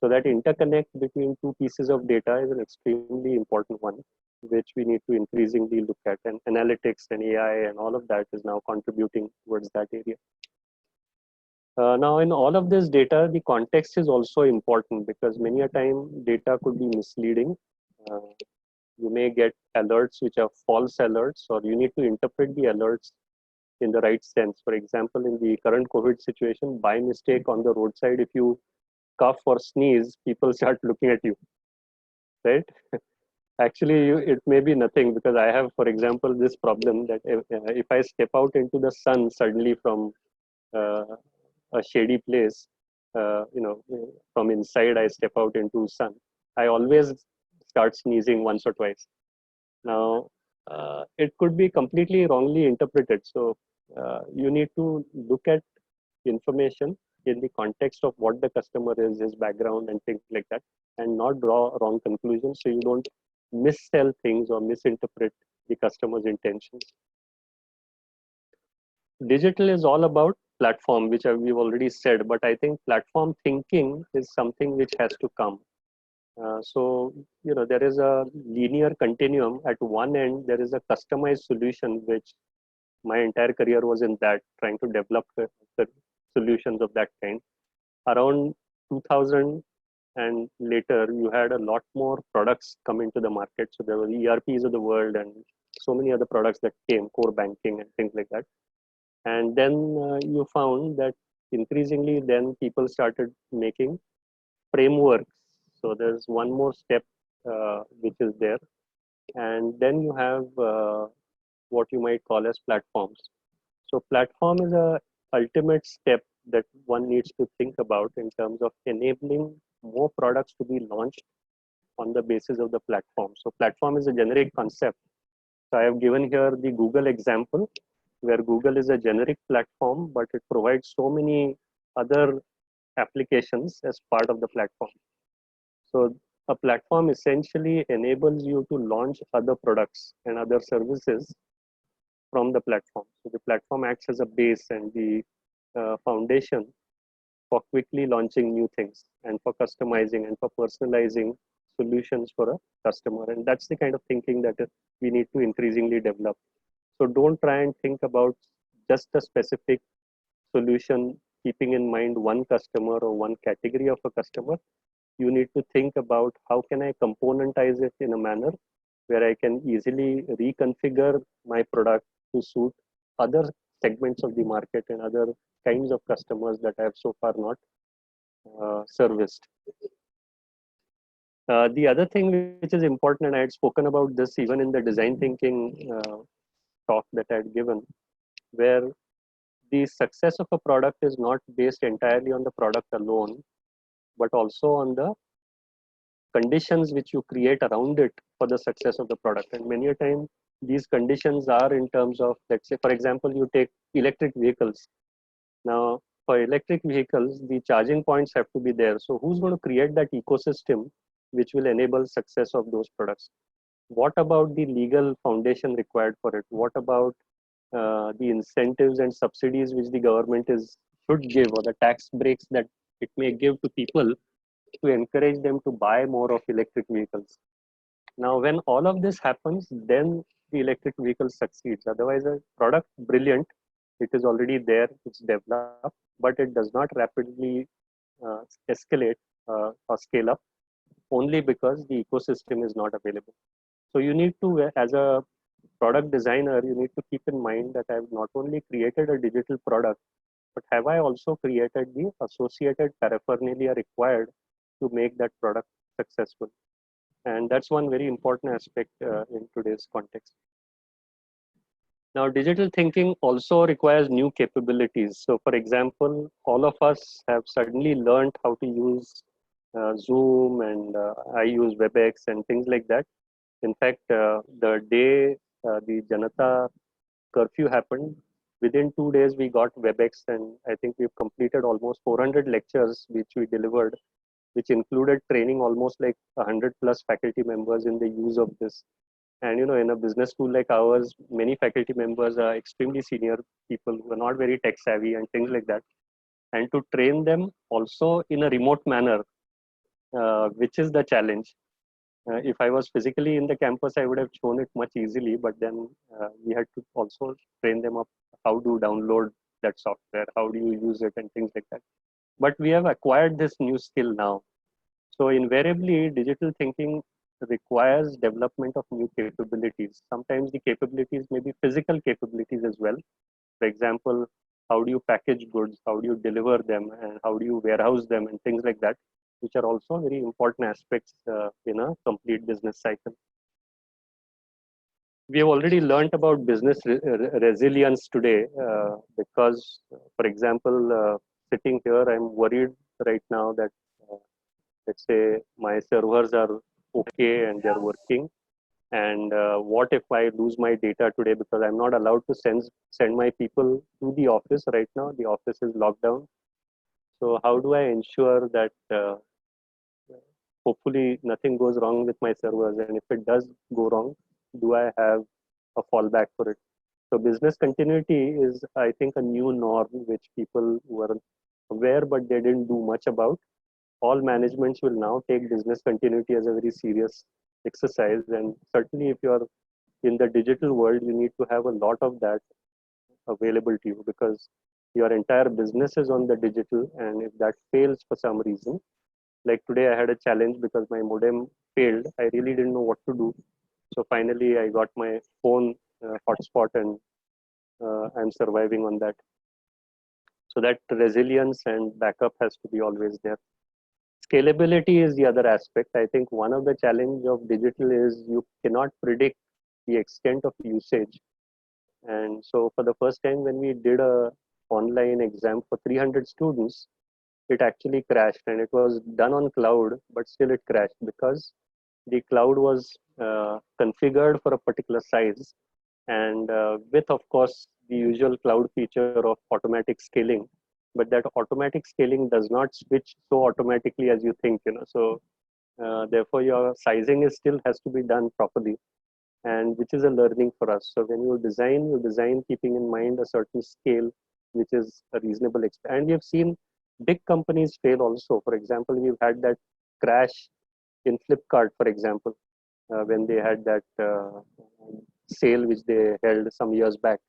So that interconnect between two pieces of data is an extremely important one, which we need to increasingly look at. And analytics and AI and all of that is now contributing towards that area. Now, in all of this data, the context is also important because many a time data could be misleading. You may get alerts which are false alerts, or you need to interpret the alerts in the right sense. For example, in the current COVID situation, by mistake on the roadside, if you cough or sneeze, people start looking at you, right? Actually, it may be nothing because I have, for example, this problem that if I step out into the sun suddenly from uh, a shady place, from inside I step out into sun, I always start sneezing once or twice. Now, it could be completely wrongly interpreted. So you need to look at information in the context of what the customer is, his background and things like that, and not draw wrong conclusions so you don't missell things or misinterpret the customer's intentions. Digital is all about platform, which we've already said, but I think platform thinking is something which has to come. So, there is a linear continuum. At one end, there is a customized solution, which my entire career was in that, trying to develop the solutions of that kind. Around 2000 and later, you had a lot more products come into the market. So there were ERPs of the world and so many other products that came, core banking and things like that. And then you found that increasingly, then people started making frameworks. So there's one more step which is there. And then you have what you might call as platforms. So platform is a ultimate step that one needs to think about in terms of enabling more products to be launched on the basis of the platform. So platform is a generic concept. So I have given here the Google example, where Google is a generic platform, but it provides so many other applications as part of the platform. So a platform essentially enables you to launch other products and other services from the platform. So the platform acts as a base and the foundation for quickly launching new things and for customizing and for personalizing solutions for a customer. And that's the kind of thinking that we need to increasingly develop. So don't try and think about just a specific solution, keeping in mind one customer or one category of a customer. You need to think about how can I componentize it in a manner where I can easily reconfigure my product to suit other segments of the market and other kinds of customers that I have so far not serviced. The other thing which is important, and I had spoken about this even in the design thinking talk that I had given, where the success of a product is not based entirely on the product alone, but also on the conditions which you create around it for the success of the product. And many a time, these conditions are in terms of, let's say, for example, you take electric vehicles. Now, for electric vehicles, the charging points have to be there. So who's going to create that ecosystem which will enable success of those products? What about the legal foundation required for it? What about the incentives and subsidies which the government should give, or the tax breaks that it may give to people to encourage them to buy more of electric vehicles? Now, when all of this happens, then the electric vehicle succeeds. Otherwise, a product, brilliant, it is already there, it's developed, but it does not rapidly escalate or scale up only because the ecosystem is not available. So you need to, as a product designer, you need to keep in mind that I've not only created a digital product, but have I also created the associated paraphernalia required to make that product successful? And that's one very important aspect in today's context. Now, digital thinking also requires new capabilities. So for example, all of us have suddenly learned how to use Zoom, and I use WebEx and things like that. In fact, the day the Janata curfew happened, within 2 days we got WebEx, and I think we've completed almost 400 lectures which we delivered, which included training almost like 100 plus faculty members in the use of this. And in a business school like ours, many faculty members are extremely senior people who are not very tech savvy and things like that. And to train them also in a remote manner, which is the challenge. If I was physically in the campus, I would have shown it much easily, but then we had to also train them up how to download that software, how do you use it, and things like that. But we have acquired this new skill now. So invariably, digital thinking requires development of new capabilities. Sometimes the capabilities may be physical capabilities as well. For example, how do you package goods, how do you deliver them, and how do you warehouse them, and things like that, which are also very important aspects in a complete business cycle. We have already learned about business resilience today because, for example, sitting here, I'm worried right now that, let's say, my servers are okay and they're working. And what if I lose my data today because I'm not allowed to send my people to the office right now? The office is locked down. So how do I ensure that hopefully nothing goes wrong with my servers? And if it does go wrong, do I have a fallback for it? So business continuity is, I think, a new norm which people were aware, but they didn't do much about. All managements will now take business continuity as a very serious exercise. And certainly if you're in the digital world, you need to have a lot of that available to you because your entire business is on the digital. And if that fails for some reason, like today I had a challenge because my modem failed. I really didn't know what to do. So finally I got my phone hotspot and I'm surviving on that. So that resilience and backup has to be always there. Scalability is the other aspect. I think one of the challenge of digital is you cannot predict the extent of usage. And so for the first time when we did a online exam for 300 students, it actually crashed, and it was done on cloud, but still it crashed because the cloud was configured for a particular size, and with, of course, the usual cloud feature of automatic scaling. But that automatic scaling does not switch so automatically as you think, So therefore, your sizing is still has to be done properly, and which is a learning for us. So when you design keeping in mind a certain scale, which is a reasonable. And we have seen big companies fail also. For example, we've had that crash in Flipkart, for example, when they had that sale which they held some years back.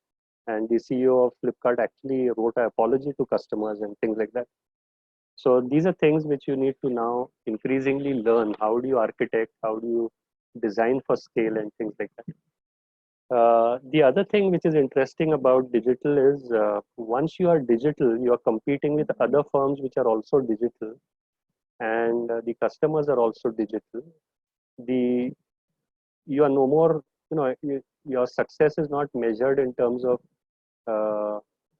And the CEO of Flipkart actually wrote an apology to customers and things like that. So these are things which you need to now increasingly learn. How do you architect? How do you design for scale and things like that? The other thing which is interesting about digital is once you are digital, you are competing with other firms which are also digital, and the customers are also digital. You are no more, your success is not measured in terms of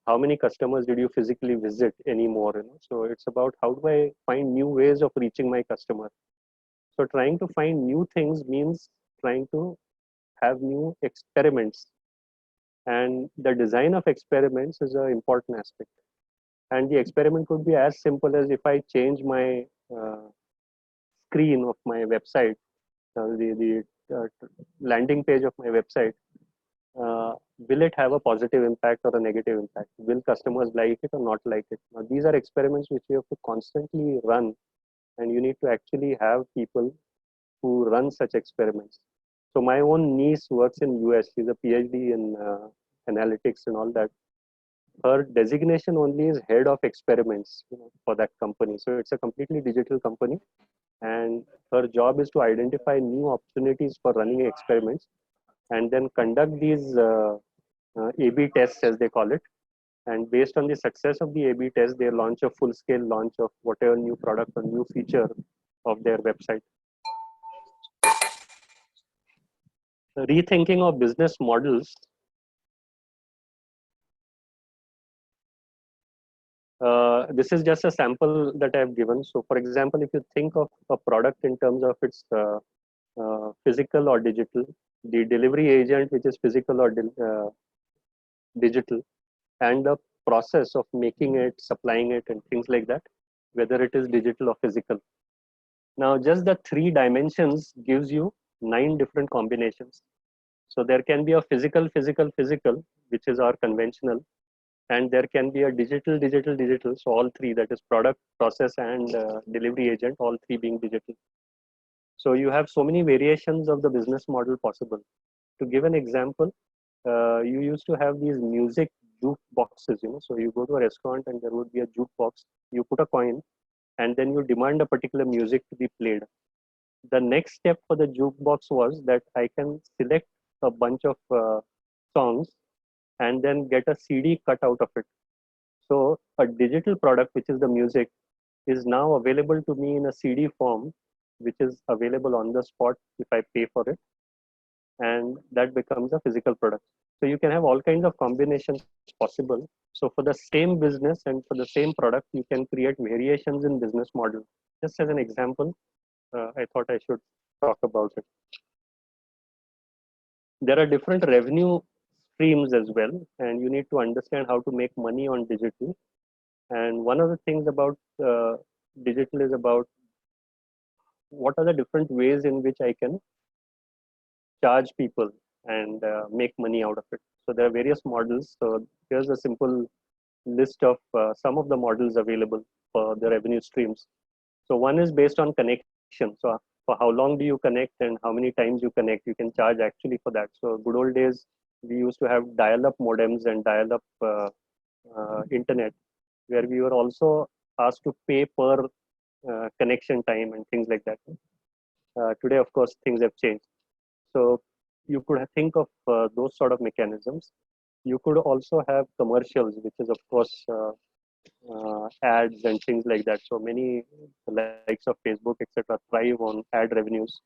how many customers did you physically visit anymore. So it's about how do I find new ways of reaching my customer. So trying to find new things means trying to have new experiments, and the design of experiments is an important aspect. And the experiment could be as simple as if I change my screen of my website, the landing page of my website, will it have a positive impact or a negative impact? Will customers like it or not like it? Now, these are experiments which you have to constantly run, and you need to actually have people who run such experiments. So my own niece works in US. She's a PhD in analytics and all that. Her designation only is head of experiments for that company. So it's a completely digital company, and her job is to identify new opportunities for running experiments and then conduct these A/B tests, as they call it. And based on the success of the A/B test, they launch a full-scale launch of whatever new product or new feature of their website. Rethinking of business models. This is just a sample that I've given. So for example, if you think of a product in terms of its physical or digital, the delivery agent, which is physical or digital, and the process of making it, supplying it, and things like that, whether it is digital or physical. Now, just the 3 dimensions gives you 9 different combinations. So there can be a physical, which is our conventional, and there can be a digital. So all three, that is product, process, and delivery agent, all three being digital. So you have so many variations of the business model possible. To give an example, you used to have these music jukeboxes, so you go to a restaurant and there would be a jukebox. You put a coin and then you demand a particular music to be played. The next step for the jukebox was that I can select a bunch of songs and then get a CD cut out of it. So a digital product, which is the music, is now available to me in a CD form, which is available on the spot if I pay for it, and that becomes a physical product. So you can have all kinds of combinations possible. So for the same business and for the same product, you can create variations in business model. Just as an example, I thought I should talk about it. There are different revenue streams as well, and you need to understand how to make money on digital. And one of the things about digital is about what are the different ways in which I can charge people and make money out of it. So there are various models. So here's a simple list of some of the models available for the revenue streams. So one is based on connection. So for how long do you connect and how many times you connect, you can charge actually for that. So good old days, we used to have dial-up modems and dial-up internet, where we were also asked to pay per connection time and things like that. Today, of course, things have changed. So you could think of those sort of mechanisms. You could also have commercials, which is of course ads and things like that. So many likes of Facebook, etc., thrive on ad revenues.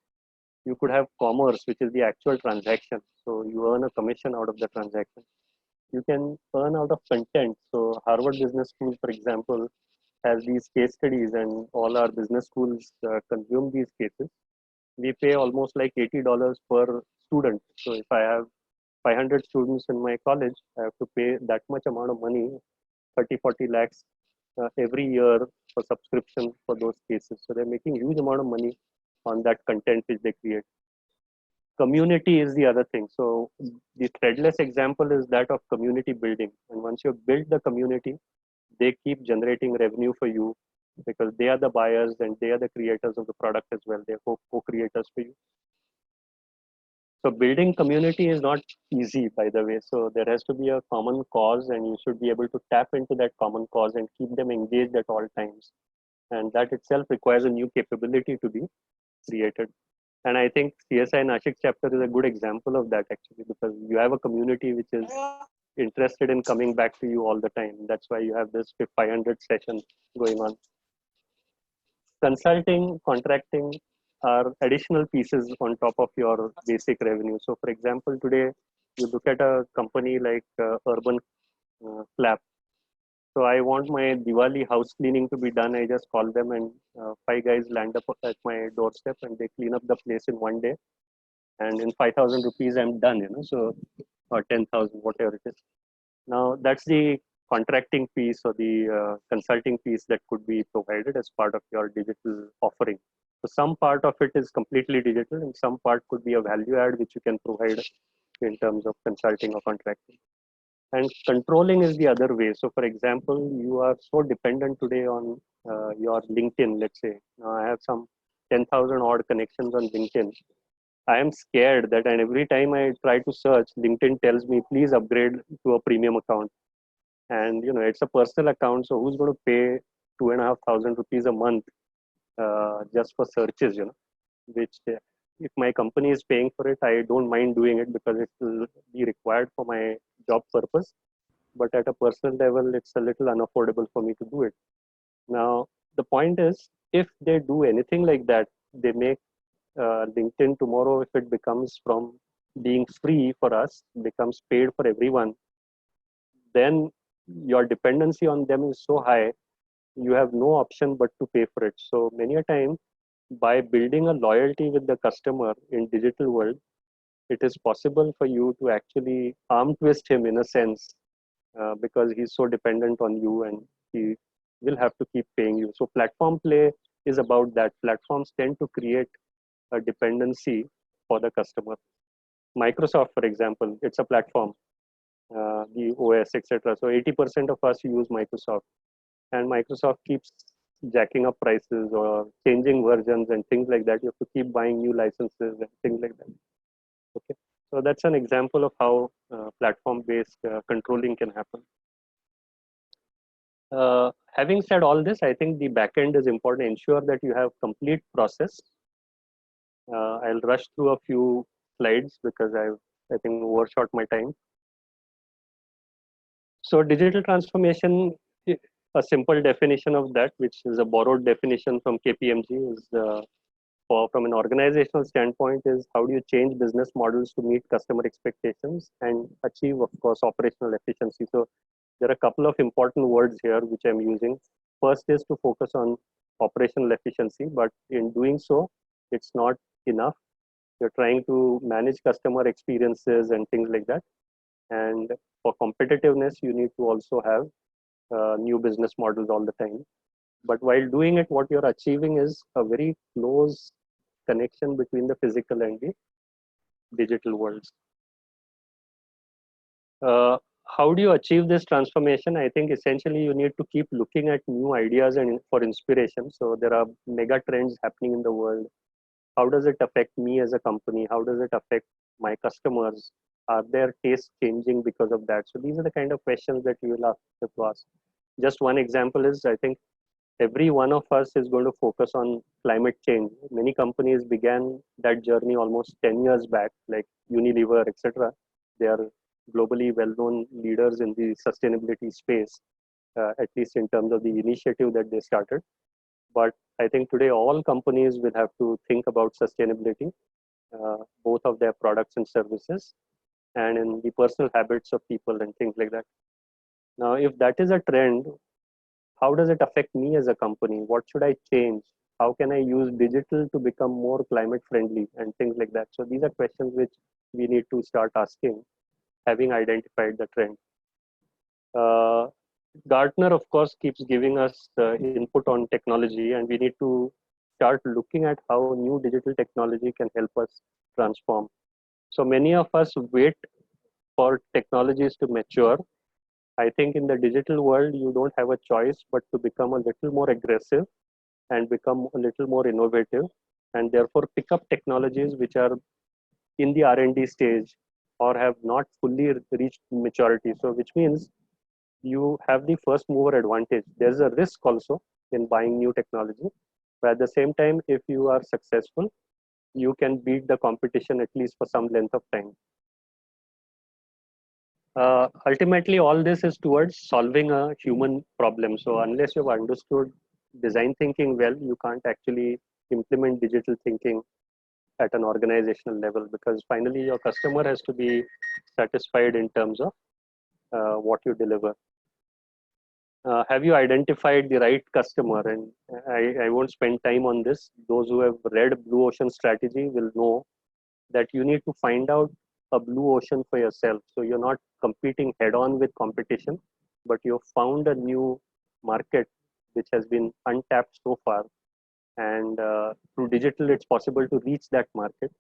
You could have commerce, which is the actual transaction. So you earn a commission out of the transaction. You can earn out of content. So Harvard Business School, for example, has these case studies, and all our business schools consume these cases. We pay almost like $80 per student. So if I have 500 students in my college, I have to pay that much amount of money, 30-40 lakhs every year for subscription for those cases. So they're making huge amount of money on that content which they create. Community is the other thing. So the Threadless example is that of community building. And once you build the community, they keep generating revenue for you because they are the buyers and they are the creators of the product as well. They're co-creators for you. So building community is not easy, by the way. So there has to be a common cause, and you should be able to tap into that common cause and keep them engaged at all times. And that itself requires a new capability to be created. And I think CSI Nashik chapter is a good example of that, actually, because you have a community which is interested in coming back to you all the time. That's why you have this 500 sessions going on. Consulting, contracting are additional pieces on top of your basic revenue. So for example, today you look at a company like Urban Flap. So I want my Diwali house cleaning to be done. I just call them, and 5 guys land up at my doorstep and they clean up the place in one day. And in 5,000 rupees, I'm done, so, or 10,000, whatever it is. Now that's the contracting piece or the consulting piece that could be provided as part of your digital offering. So some part of it is completely digital, and some part could be a value add which you can provide in terms of consulting or contracting. And controlling is the other way. So for example, you are so dependent today on your LinkedIn, let's say. Now I have some 10,000 odd connections on LinkedIn. I am scared that, and every time I try to search, LinkedIn tells me, please upgrade to a premium account. And it's a personal account, so who's going to pay 2,500 rupees a month just for searches? Which if my company is paying for it, I don't mind doing it because it will be required for my job purpose. But at a personal level, it's a little unaffordable for me to do it. Now, the point is, if they do anything like that, they make LinkedIn tomorrow, if it becomes from being free for us, becomes paid for everyone, then your dependency on them is so high, you have no option but to pay for it. So many a time, by building a loyalty with the customer in digital world, it is possible for you to actually arm twist him in a sense because he's so dependent on you and he will have to keep paying you. So platform play is about that. Platforms tend to create a dependency for the customer. Microsoft, for example, it's a platform, the OS, etc. So 80% of us use Microsoft, and Microsoft keeps jacking up prices or changing versions and things like that. You have to keep buying new licenses and things like that. Okay, so that's an example of how platform-based controlling can happen. Having said all this, I think the backend is important. Ensure that you have complete process. I'll rush through a few slides because I think overshot my time. So digital transformation, a simple definition of that, which is a borrowed definition from KPMG, is from an organizational standpoint, is how do you change business models to meet customer expectations and achieve, of course, operational efficiency. So there are a couple of important words here which I'm using. First is to focus on operational efficiency, but in doing so, it's not enough. You're trying to manage customer experiences and things like that. And for competitiveness, you need to also have new business models all the time. But while doing it, what you're achieving is a very close connection between the physical and the digital worlds. How do you achieve this transformation? I think essentially you need to keep looking at new ideas and for inspiration. So there are mega trends happening in the world. How does it affect me as a company? How does it affect my customers? Are their tastes changing because of that? So these are the kind of questions that you will have to ask. Just one example is, I think every one of us is going to focus on climate change. Many companies began that journey almost 10 years back, like Unilever, etc. They are globally well-known leaders in the sustainability space, at least in terms of the initiative that they started. But I think today all companies will have to think about sustainability, both of their products and services, and in the personal habits of people and things like that. Now, if that is a trend, how does it affect me as a company? What should I change? How can I use digital to become more climate friendly and things like that? So these are questions which we need to start asking, having identified the trend. Gartner, of course, keeps giving us input on technology, and we need to start looking at how new digital technology can help us transform. So many of us wait for technologies to mature. I think in the digital world, you don't have a choice but to become a little more aggressive and become a little more innovative, and therefore pick up technologies which are in the R&D stage or have not fully reached maturity. So which means you have the first mover advantage. There's a risk also in buying new technology, but at the same time, if you are successful, you can beat the competition at least for some length of time. Ultimately, all this is towards solving a human problem. So unless you've understood design thinking well, you can't actually implement digital thinking at an organizational level, because finally your customer has to be satisfied in terms of what you deliver. Have you identified the right customer? And I won't spend time on this. Those who have read Blue Ocean Strategy will know that you need to find out a blue ocean for yourself. So you're not competing head on with competition, but you've found a new market which has been untapped so far. And through digital, it's possible to reach that market.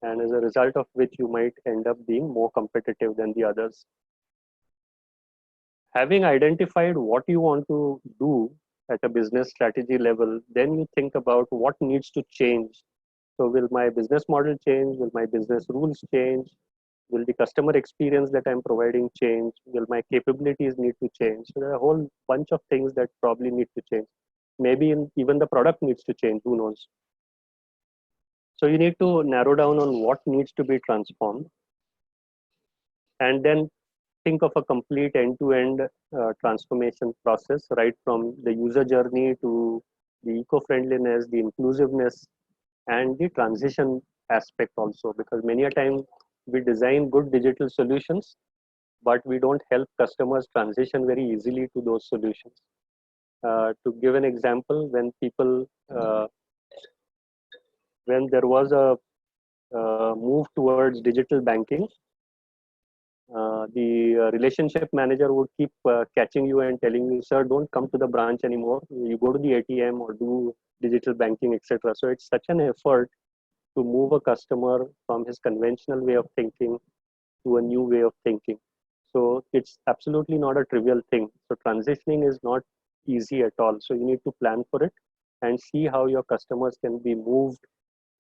And as a result of which, you might end up being more competitive than the others. Having identified what you want to do at a business strategy level, then you think about what needs to change. So will my business model change? Will my business rules change? Will the customer experience that I'm providing change? Will my capabilities need to change? So there are a whole bunch of things that probably need to change. Maybe even the product needs to change, who knows? So you need to narrow down on what needs to be transformed, and then think of a complete end-to-end transformation process, right from the user journey to the eco-friendliness, the inclusiveness, and the transition aspect also. Because many a time we design good digital solutions, but we don't help customers transition very easily to those solutions. To give an example, when there was a move towards digital banking, the relationship manager would keep catching you and telling you, sir, don't come to the branch anymore. You go to the ATM or do digital banking, etc. So it's such an effort to move a customer from his conventional way of thinking to a new way of thinking. So it's absolutely not a trivial thing. So transitioning is not easy at all. So you need to plan for it and see how your customers can be moved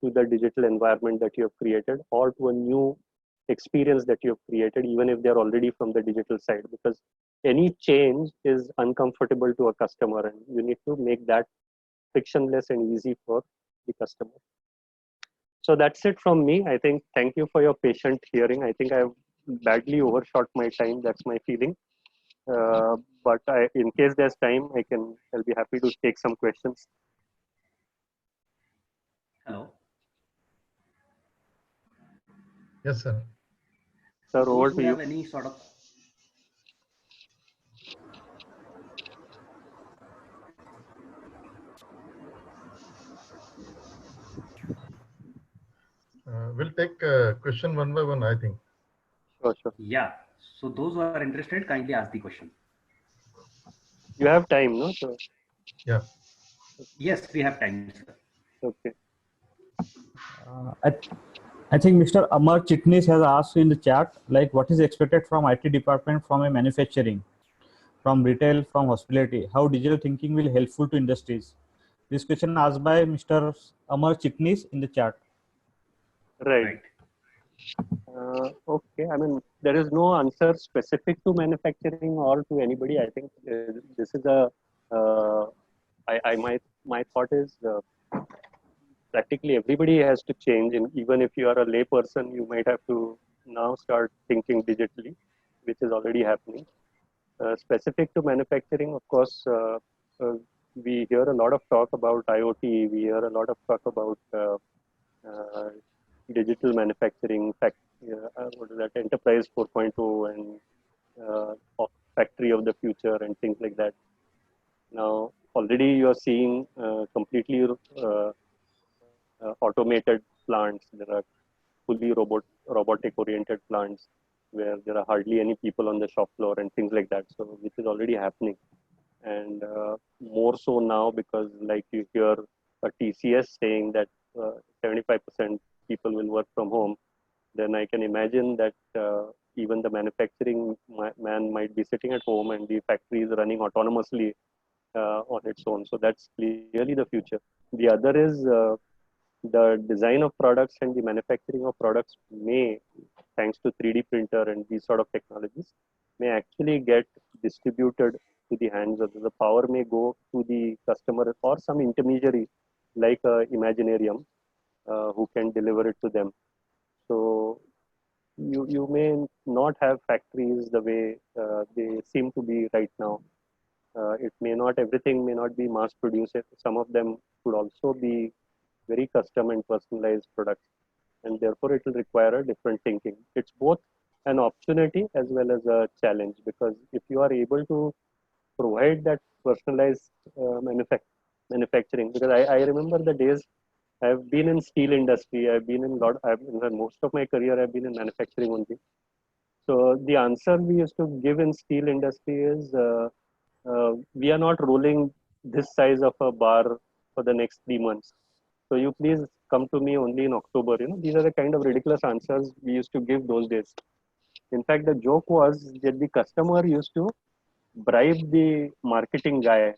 to the digital environment that you have created or to a new experience that you have created, even if they're already from the digital side, because any change is uncomfortable to a customer and you need to make that frictionless and easy for the customer. So that's it from me. I think, thank you for your patient hearing. I think I've badly overshot my time. That's my feeling. But in case there's time, I'll be happy to take some questions. Hello. Yes, sir. Sir, over Those to who you. have any sort of We'll take question one by one, I think. Sure. yeah. So those who are interested, kindly ask the question. You have time, no? So, Yeah. Yes, we have time, sir. okay. I think Mr. Amar Chitnis has asked in the chat, like, what is expected from IT department from a manufacturing, from retail, from hospitality? How digital thinking will helpful to industries? This question asked by Mr. Amar Chitnis in the chat. Right. Okay. I mean, there is no answer specific to manufacturing or to anybody. I think this is my thought is practically everybody has to change, and even if you are a lay person, you might have to now start thinking digitally, which is already happening. Specific to manufacturing, of course, we hear a lot of talk about IoT. We hear a lot of talk about digital manufacturing, what is that, Enterprise 4.0 and factory of the future and things like that. Now, already you are seeing completely automated plants. There are fully robotic-oriented plants where there are hardly any people on the shop floor and things like that. So, which is already happening, and more so now because, like, you hear a TCS saying that 75% people will work from home. Then I can imagine that even the manufacturing man might be sitting at home and the factory is running autonomously on its own. So that's clearly the future. The other is the design of products and the manufacturing of products may, thanks to 3D printer and these sort of technologies, may actually get distributed to the hands of the power may go to the customer or some intermediary like Imaginarium who can deliver it to them. So you may not have factories the way they seem to be right now. Everything may not be mass produced. Some of them could also be very custom and personalized products, and therefore it will require a different thinking. It's both an opportunity as well as a challenge, because if you are able to provide that personalized manufacturing, because I remember the days I've been in steel industry. Most of my career I've been in manufacturing only. So the answer we used to give in steel industry is we are not rolling this size of a bar for the next 3 months. So you please come to me only in October. These are the kind of ridiculous answers we used to give those days. In fact, the joke was that the customer used to bribe the marketing guy.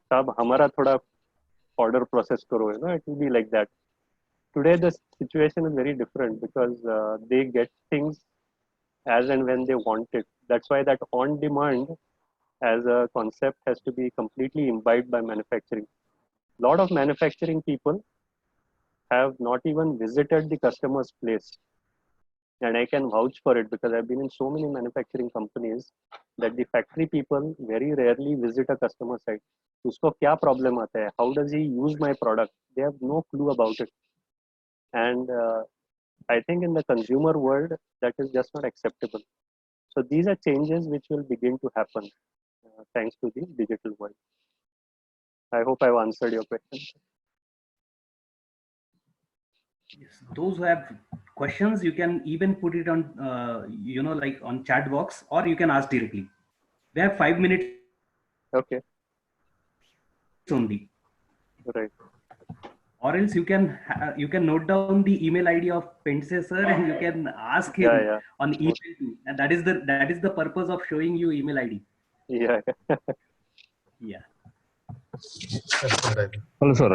Sab, hamara thoda order process karo, it will be like that. Today, the situation is very different because they get things as and when they want it. That's why that on demand as a concept has to be completely imbibed by manufacturing. A lot of manufacturing people have not even visited the customer's place. And I can vouch for it because I've been in so many manufacturing companies that the factory people very rarely visit a customer site. Usko kya problem aata hai? How does he use my product? They have no clue about it. And I think in the consumer world, that is just not acceptable. So these are changes which will begin to happen thanks to the digital world. I hope I've answered your question. Yes. Those who have questions, you can even put it on, like on chat box, or you can ask directly. We have 5 minutes. Okay. Only. Right. Or else you can note down the email ID of Pense sir and you can ask him Yeah. on email too. And that is the purpose of showing you email ID. Yeah. Yeah. That's good, I think. Hello, sir.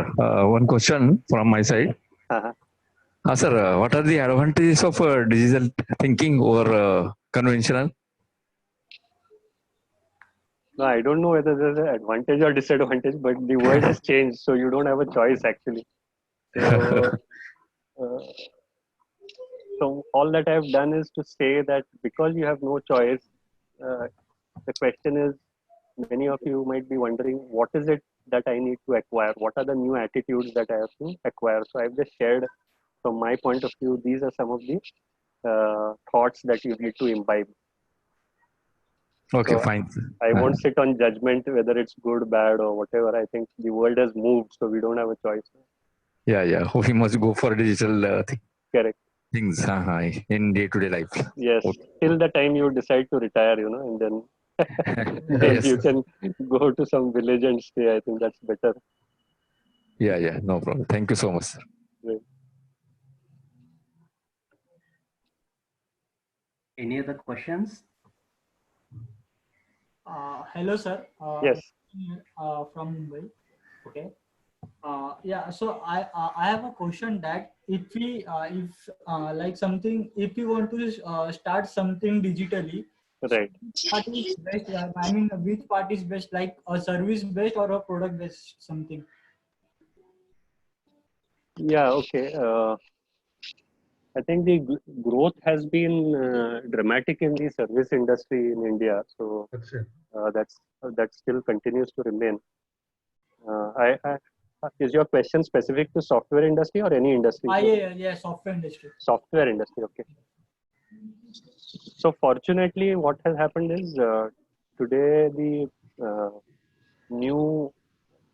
One question from my side. Uh-huh. Sir, what are the advantages of digital thinking over conventional? No, I don't know whether there's an advantage or disadvantage, but the world has changed, so you don't have a choice actually. So, so all that I've done is to say that because you have no choice, the question is, many of you might be wondering, what is it that I need to acquire? What are the new attitudes that I have to acquire? So I've just shared from my point of view, these are some of the thoughts that you need to imbibe. Okay, So fine. I won't sit on judgment whether it's good, bad, or whatever. I think the world has moved, so we don't have a choice. Yeah. We must go for digital Correct. things in day-to-day life. Yes. Okay. Till the time you decide to retire, and then, then Yes, you sir. can go to some village and stay. I think that's better. Yeah. No problem. Thank you so much, sir. Right. Any other questions? Hello, sir. Yes. From Mumbai. Okay. Yeah. So I have a question that if we if like something, if we want to start something digitally, Right. which part is best? I mean, which part is best? Like a service based or a product based something? Yeah. Okay. I think the growth has been dramatic in the service industry in India. So That's it. that still continues to remain. Is your question specific to software industry or any industry? Yeah, software industry. Software industry. Okay. So fortunately, what has happened is today the new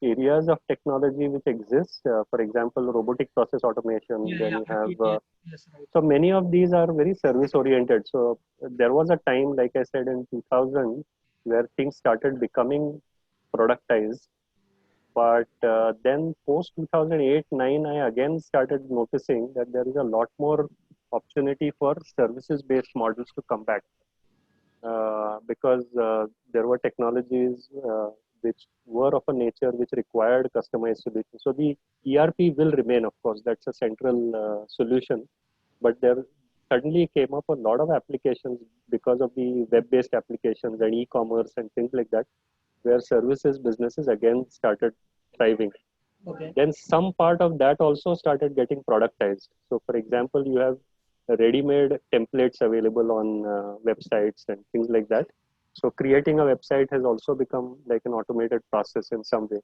areas of technology which exist, for example, robotic process automation, then you have yes, right. so many of these are very service oriented. So there was a time, like I said, in 2000 where things started becoming productized, but then post 2008-9 I again started noticing that there is a lot more opportunity for services based models to come back, because there were technologies which were of a nature which required customized solutions. So the ERP will remain, of course, that's a central solution, but there suddenly came up a lot of applications because of the web-based applications and e-commerce and things like that, where services businesses again started thriving. Okay. Then some part of that also started getting productized. So for example, you have ready-made templates available on websites and things like that. So creating a website has also become like an automated process in some way.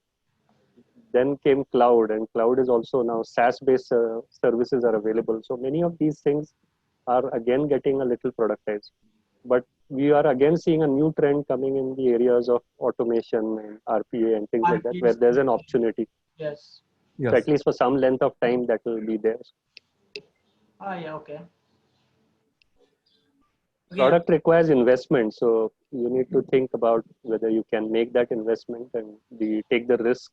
Then came cloud, and cloud is also now SaaS-based services are available. So many of these things are again getting a little productized. But we are again seeing a new trend coming in the areas of automation and RPA and things like that, where there's an opportunity. Yes. Yes. So at least for some length of time, that will be there. Yeah. Okay. Product requires investment, so you need to think about whether you can make that investment and take the risk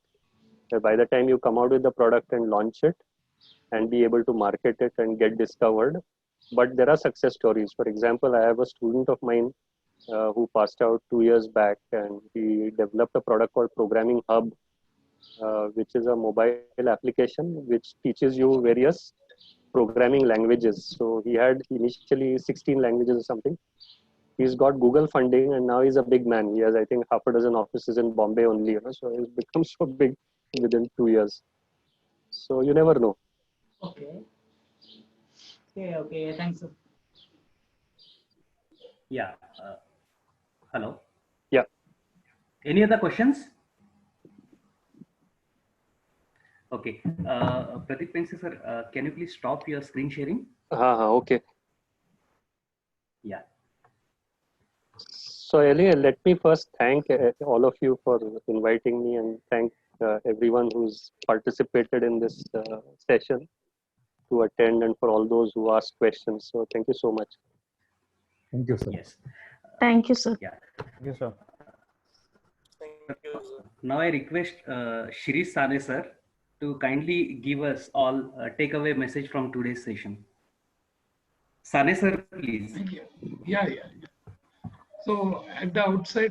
that by the time you come out with the product and launch it and be able to market it and get discovered. But there are success stories. For example, I have a student of mine who passed out 2 years back, and he developed a product called Programming Hub, which is a mobile application which teaches you various programming languages. So he had initially 16 languages or something. He's got Google funding, and now he's a big man. He has, I think, half a dozen offices in Bombay only. So he's become so big within 2 years. So you never know. Okay. Okay. Thanks, sir. Yeah. Hello. Yeah. Any other questions? Okay. Pradeep Pense sir, can you please stop your screen sharing? Okay. Yeah. So Eli, let me first thank all of you for inviting me, and thank everyone who's participated in this session to attend, and for all those who asked questions. So thank you so much. Thank you, sir. Yes. Thank you, sir. Yeah. Thank you, sir. Now I request Shirish Sane sir to kindly give us all a takeaway message from today's session. Sane sir, please. Thank you. Yeah. So at the outset,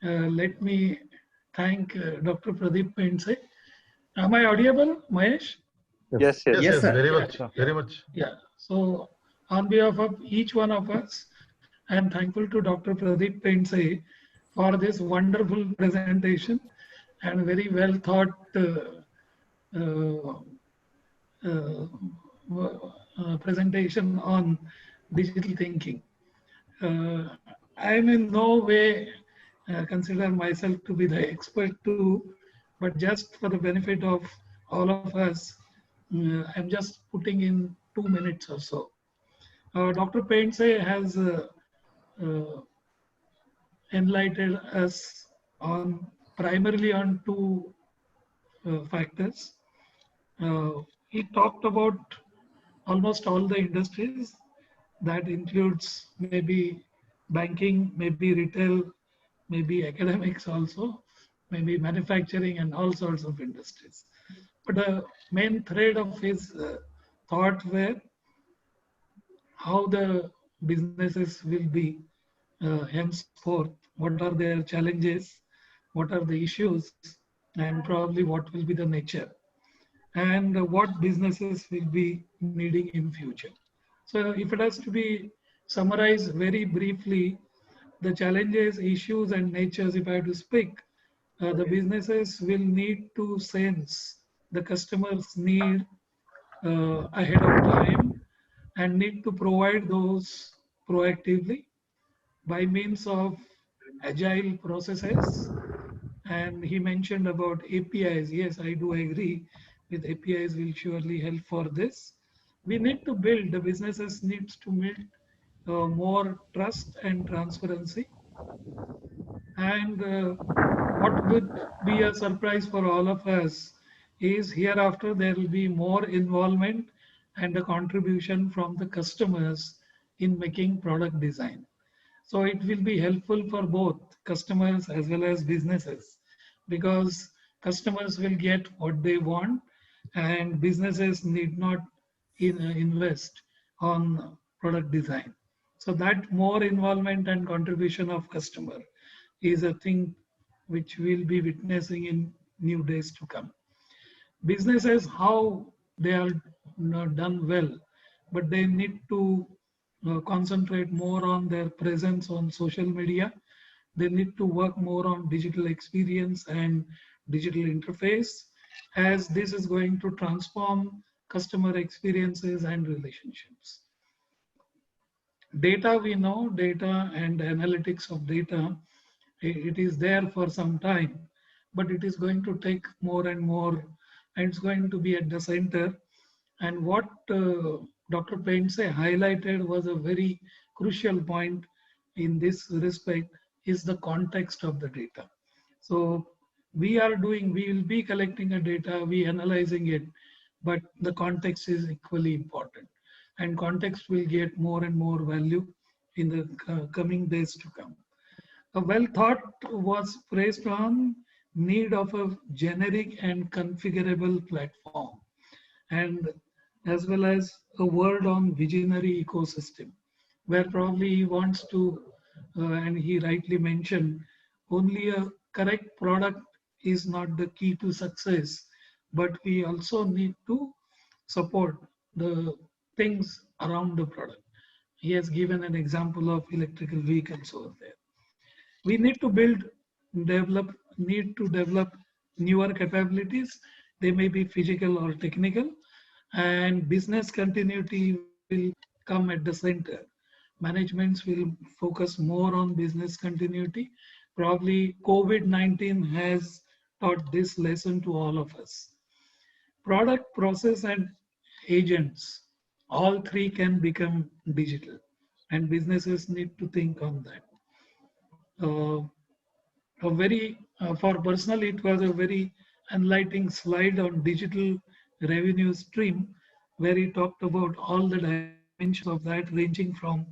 let me thank Dr. Pradeep Pense. Am I audible, Mahesh? Yes, yes. Yes, sir. Very Yeah, much, very much. Yeah. So on behalf of each one of us, I am thankful to Dr. Pradeep Pense for this wonderful presentation and very well thought presentation on digital thinking. I am in no way consider myself to be the expert too, but just for the benefit of all of us, I'm just putting in 2 minutes or so. Dr. Pense has enlightened us on primarily on two factors. He talked about almost all the industries. That includes maybe banking, maybe retail, maybe academics also, maybe manufacturing and all sorts of industries. But the main thread of his thought were how the businesses will be henceforth, what are their challenges, what are the issues, and probably what will be the nature, and what businesses will be needing in future. So if it has to be summarized very briefly, the challenges, issues, and natures, if I have to speak, the businesses will need to sense the customer's need ahead of time and need to provide those proactively by means of agile processes. And he mentioned about APIs. Yes, I do agree with APIs will surely help for this. We need to build, the businesses needs to build more trust and transparency. And what would be a surprise for all of us is hereafter there will be more involvement and a contribution from the customers in making product design. So it will be helpful for both customers as well as businesses, because customers will get what they want and businesses need not invest on product design. So that more involvement and contribution of customer is a thing which we'll be witnessing in new days to come. Businesses, how they are done well, but they need to concentrate more on their presence on social media. They need to work more on digital experience and digital interface, as this is going to transform customer experiences and relationships. Data, we know data and analytics of data, it is there for some time, but it is going to take more and more, and it's going to be at the center. And what Dr. Pense highlighted was a very crucial point in this respect is the context of the data. So we will be collecting a data, we analyzing it, but the context is equally important. And context will get more and more value in the coming days to come. A well thought was placed on need of a generic and configurable platform, and as well as a word on visionary ecosystem, where probably he wants to, and he rightly mentioned, only a correct product is not the key to success, but we also need to support the things around the product. He has given an example of electrical vehicles over there. We need to develop newer capabilities. They may be physical or technical, and business continuity will come at the center. Managements will focus more on business continuity. Probably COVID-19 has taught this lesson to all of us. Product, process, and agents, all three can become digital, and businesses need to think on that. For personally, it was a very enlightening slide on digital revenue stream, where he talked about all the dimensions of that, ranging from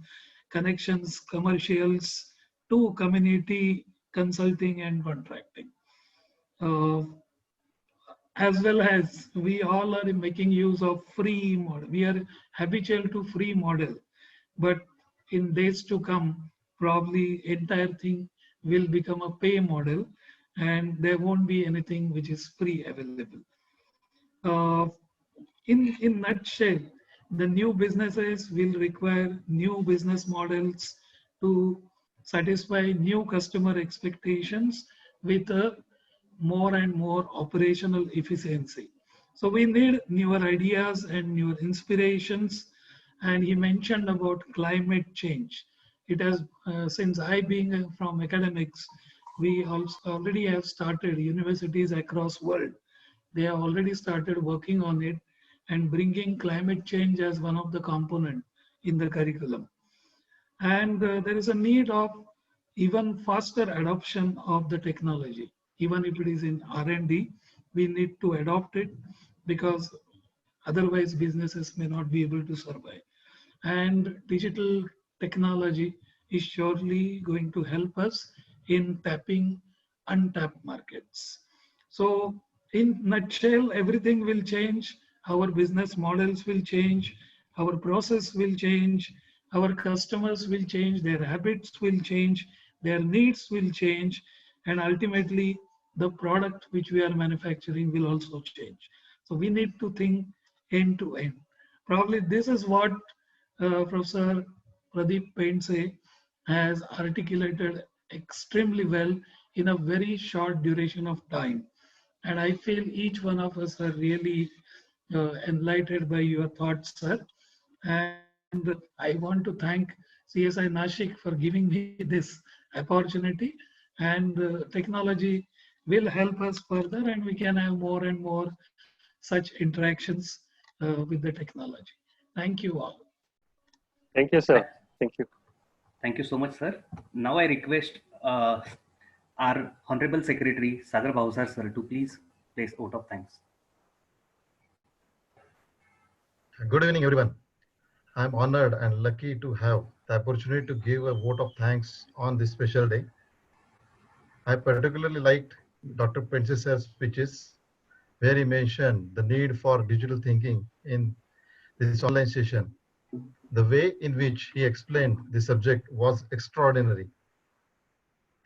connections, commercials, to community consulting and contracting. as well as we all are making use of free model. We are habitual to free model, but in days to come, probably entire thing will become a pay model, and there won't be anything which is free available. In nutshell, the new businesses will require new business models to satisfy new customer expectations with a more and more operational efficiency. So we need newer ideas and newer inspirations. And he mentioned about climate change. It has, since I being from academics, we also already have started universities across world. They have already started working on it and bringing climate change as one of the component in the curriculum. And there is a need of even faster adoption of the technology. Even if it is in R&D, we need to adopt it because otherwise businesses may not be able to survive. And digital technology is surely going to help us in tapping untapped markets. So in nutshell, everything will change. Our business models will change. Our process will change. Our customers will change. Their habits will change. Their needs will change. And ultimately, the product which we are manufacturing will also change. So we need to think end to end. Probably this is what Professor Pradeep Painse has articulated extremely well in a very short duration of time. And I feel each one of us are really enlightened by your thoughts, sir. And I want to thank CSI Nashik for giving me this opportunity. And technology will help us further, and we can have more and more such interactions with the technology. Thank you all. Thank you, sir. Thank you. Thank you so much, sir. Now I request our Honorable Secretary, Sagar Bhavsar, sir, to please place vote of thanks. Good evening, everyone. I'm honored and lucky to have the opportunity to give a vote of thanks on this special day. I particularly liked Dr. Painse sir's speeches, where he mentioned the need for digital thinking in this online session. The way in which he explained the subject was extraordinary.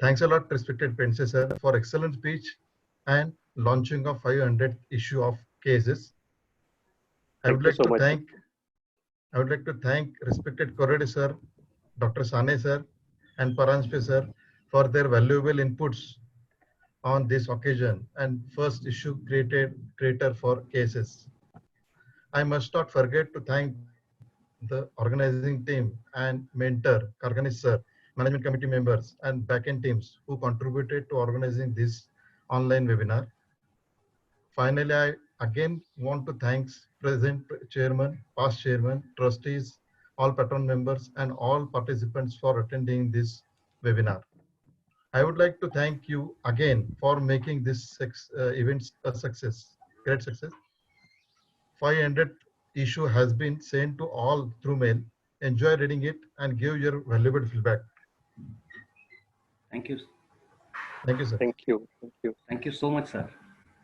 Thanks a lot, respected Painse sir, for excellent speech and launching of 500th issue of cases. I would like to thank respected Korode sir, Dr. Sane sir, and Paranspe sir for their valuable inputs on this occasion and first issue creator for cases. I must not forget to thank the organizing team and mentor, Karganis sir, management committee members and backend teams who contributed to organizing this online webinar. Finally, I again want to thank present chairman, past chairman, trustees, all patron members and all participants for attending this webinar. I would like to thank you again for making this event a success, great success. 500th issue has been sent to all through mail. Enjoy reading it and give your valuable feedback. Thank you. Thank you, sir. Thank you. Thank you. Thank you so much, sir.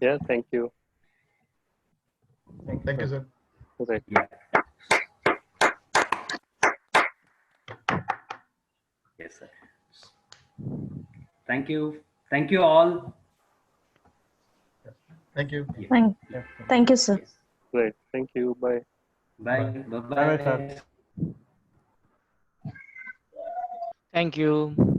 Yeah, thank you. Thank you, sir. Right. Yeah. Yes, sir. Thank you. Thank you all. Thank you. Yeah. Thank you, sir. Yes. Right. Thank you. Bye. Bye. Bye, Bye. sir. Thank you.